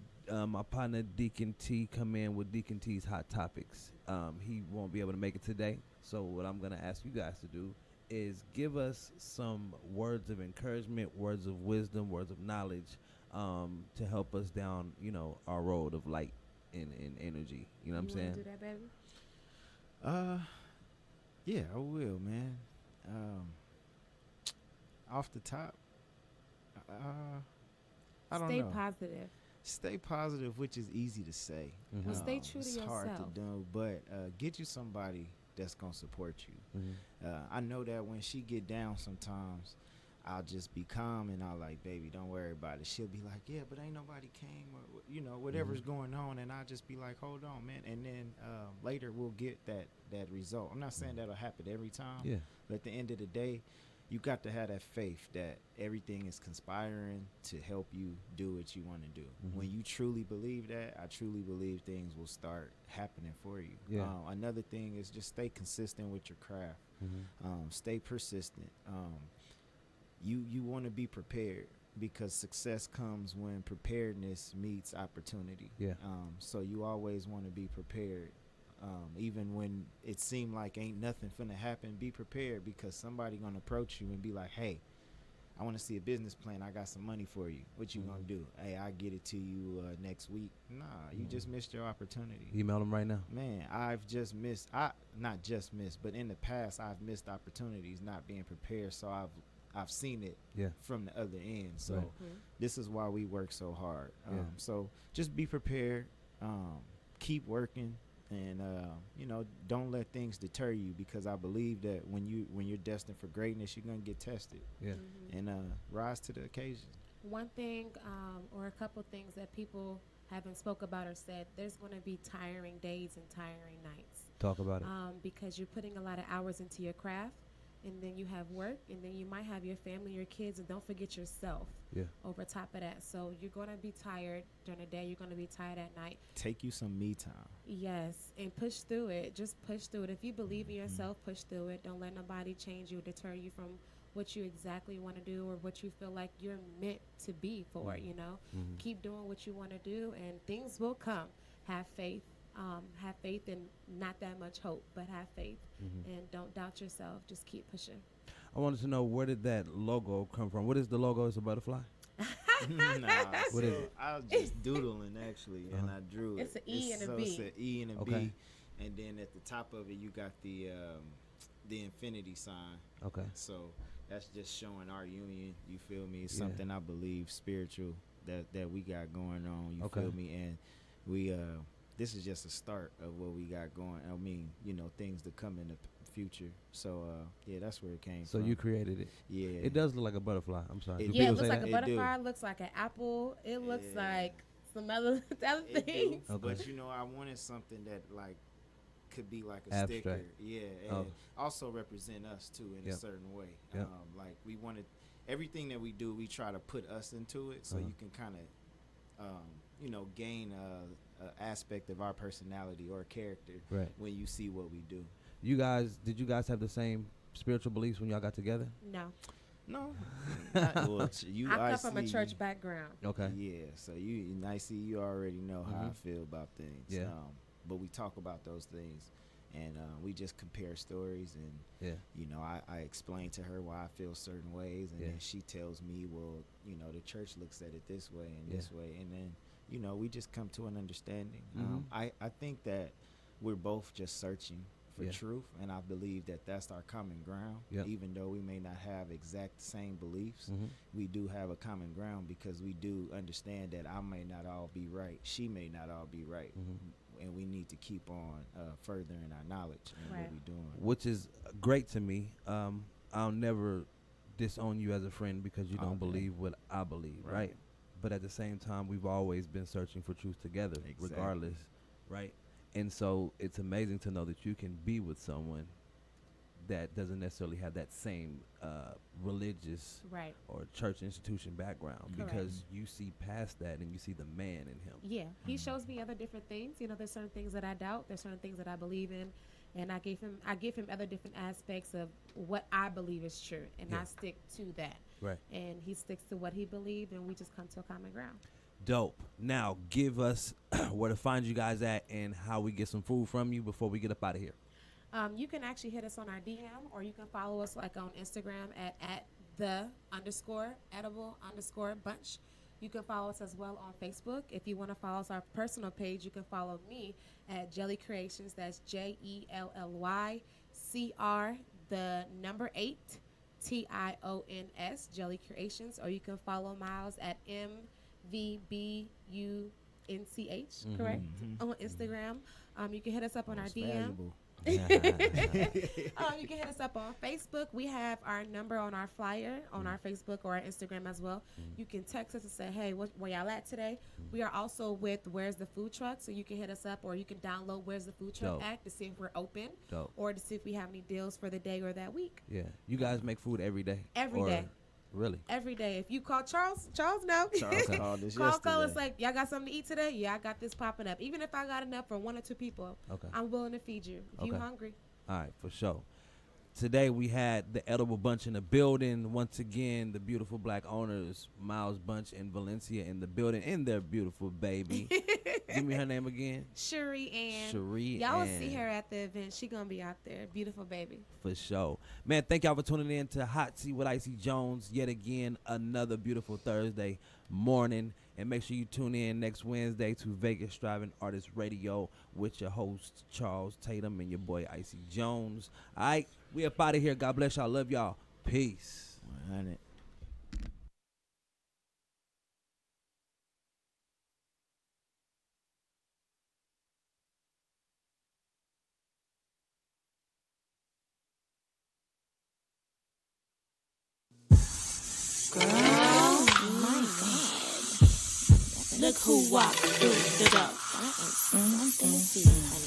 Speaker 1: my partner Deacon T come in with Deacon T's Hot Topics. He won't be able to make it today. So what I'm going to ask you guys to do is give us some words of encouragement, words of wisdom, words of knowledge to help us down, you know, our road of light and energy. You know what I'm saying?
Speaker 3: Do that, baby?
Speaker 2: Yeah, I will, man. Off the top, I don't
Speaker 3: Stay
Speaker 2: know.
Speaker 3: positive.
Speaker 2: Stay positive, which is easy to say.
Speaker 1: Mhm.
Speaker 3: Well, stay true to
Speaker 2: it's hard to
Speaker 3: yourself.
Speaker 2: do, but get you somebody that's gonna support you.
Speaker 1: Mhm.
Speaker 2: I know that when she get down sometimes, I'll just be calm and I'll like, baby, don't worry about it. She'll be like, yeah, but ain't nobody came or, you know, whatever's going on. And I'll just be like, hold on, man. And then later we'll get that result. I'm not saying that'll happen every time.
Speaker 1: Yeah.
Speaker 2: But at the end of the day, you got to have that faith that everything is conspiring to help you do what you want to do. When you truly believe that, I truly believe things will start happening for you.
Speaker 1: Yeah.
Speaker 2: Another thing is just stay consistent with your craft. Stay persistent. You want to be prepared, because success comes when preparedness meets opportunity.
Speaker 1: Yeah.
Speaker 2: So you always want to be prepared. Even when it seemed like ain't nothing finna happen, be prepared, because somebody gonna approach you and be like, hey, I want to see a business plan. I got some money for you. What you gonna do? Hey, I get it to you next week. Nah, you just missed your opportunity.
Speaker 1: Email them right now.
Speaker 2: Man, not just missed, but in the past I've missed opportunities not being prepared. So I've seen it from the other end. So this is why we work so hard. So just be prepared. Keep working. And you know, don't let things deter you, because I believe that when you're destined for greatness, you're gonna get tested. Yeah. And rise to the occasion.
Speaker 3: One thing, or a couple things that people haven't spoke about or said, there's going to be tiring days and tiring nights.
Speaker 1: Talk about it.
Speaker 3: Because you're putting a lot of hours into your craft, and then you have work, and then you might have your family, your kids, and don't forget yourself over top of that. So you're going to be tired during the day. You're going to be tired at night.
Speaker 2: Take you some me time.
Speaker 3: Yes, and push through it. Just push through it. If you believe in yourself, push through it. Don't let nobody change you or deter you from what you exactly want to do or what you feel like you're meant to be for, you know. Keep doing what you want to do, and things will come. Have faith. Have faith and not that much hope, but have faith and don't doubt yourself. Just keep pushing.
Speaker 1: I wanted to know, where did that logo come from? What is the logo? It's a butterfly?
Speaker 2: What is it? I was just doodling actually, and I drew it.
Speaker 3: It's an E and a B.
Speaker 2: It's an E and a B, and then at the top of it you got the infinity sign. Okay. So that's just showing our union. You feel me? It's something I believe spiritual that we got going on. You feel me? And we this is just a start of what we got going. I mean, you know, things to come in the future. So, that's where it came from.
Speaker 1: So you created it? Yeah. It does look like a butterfly. I'm sorry.
Speaker 3: It looks like a butterfly. It looks like an apple. It looks like some other things.
Speaker 2: Okay. But, you know, I wanted something that, like, could be like a sticker. Yeah. And also represent us, too, in a certain way. Like, we wanted everything that we do, we try to put us into it so you can kind of, you know, gain a aspect of our personality or character when you see what we do.
Speaker 1: Did you guys have the same spiritual beliefs when y'all got together?
Speaker 2: No.
Speaker 3: I come from a church background.
Speaker 2: Okay. Yeah, so you already know how I feel about things. Yeah. But we talk about those things, and we just compare stories, and you know, I explain to her why I feel certain ways, and then she tells me, well, you know, the church looks at it this way and this way, and then, you know, we just come to an understanding. I think that we're both just searching for truth, and I believe that that's our common ground. Even though we may not have exact same beliefs, we do have a common ground, because we do understand that I may not all be right, she may not all be right, and we need to keep on furthering our knowledge and what we're doing.
Speaker 1: Which is great to me. I'll never disown you as a friend because you don't believe what I believe, right? But at the same time, we've always been searching for truth together, regardless, right? And so it's amazing to know that you can be with someone that doesn't necessarily have that same religious or church institution background, because you see past that and you see the man in him.
Speaker 3: Yeah, he shows me other different things. You know, there's certain things that I doubt, there's certain things that I believe in, and I give him other different aspects of what I believe is true, and I stick to that. Right. And he sticks to what he believes, and we just come to a common ground.
Speaker 1: Dope. Now, give us where to find you guys at and how we get some food from you before we get up out of here.
Speaker 3: You can actually hit us on our DM, or you can follow us like on Instagram at @the_edible_bunch. You can follow us as well on Facebook. If you want to follow us our personal page, you can follow me at Jelly Creations. That's JELLYCR, the number 8, TIONS, Jelly Creations. Or you can follow Myles at MVBUNCH, correct? On Instagram. You can hit us up on our DM. You can hit us up on Facebook. We have our number on our flyer on our Facebook or our Instagram as well. You can text us and say, hey, where y'all at today? We are also with Where's the Food Truck, so you can hit us up or you can download Where's the Food Truck app to see if we're open or to see if we have any deals for the day or that week.
Speaker 1: Yeah. You guys make food every day?
Speaker 3: Every day.
Speaker 1: Really?
Speaker 3: Every day. If you call Charles no.
Speaker 2: Charles called us yesterday.
Speaker 3: Call us like, y'all got something to eat today? Yeah, I got this popping up. Even if I got enough for 1 or 2 people, I'm willing to feed you if you hungry.
Speaker 1: All right, for sure. Today we had the Edible Bunch in the building. Once again, the beautiful black owners, Myles Bunch and Valencia in the building, and their beautiful baby. Give me her name again.
Speaker 3: Cherie Ann.
Speaker 1: Cherie
Speaker 3: Y'all will
Speaker 1: Ann.
Speaker 3: see her at the event. She gonna be out there. Beautiful baby.
Speaker 1: For sure. Man, thank y'all for tuning in to Hot Seat with Icy Jones. Yet again, another beautiful Thursday morning. And make sure you tune in next Wednesday to Vegas Driving Artist Radio with your host, Charles Tatum, and your boy, Icy Jones. All right, we up out of here. God bless y'all. Love y'all. Peace.
Speaker 2: 100.
Speaker 9: Look who walked through the door. That is something to see.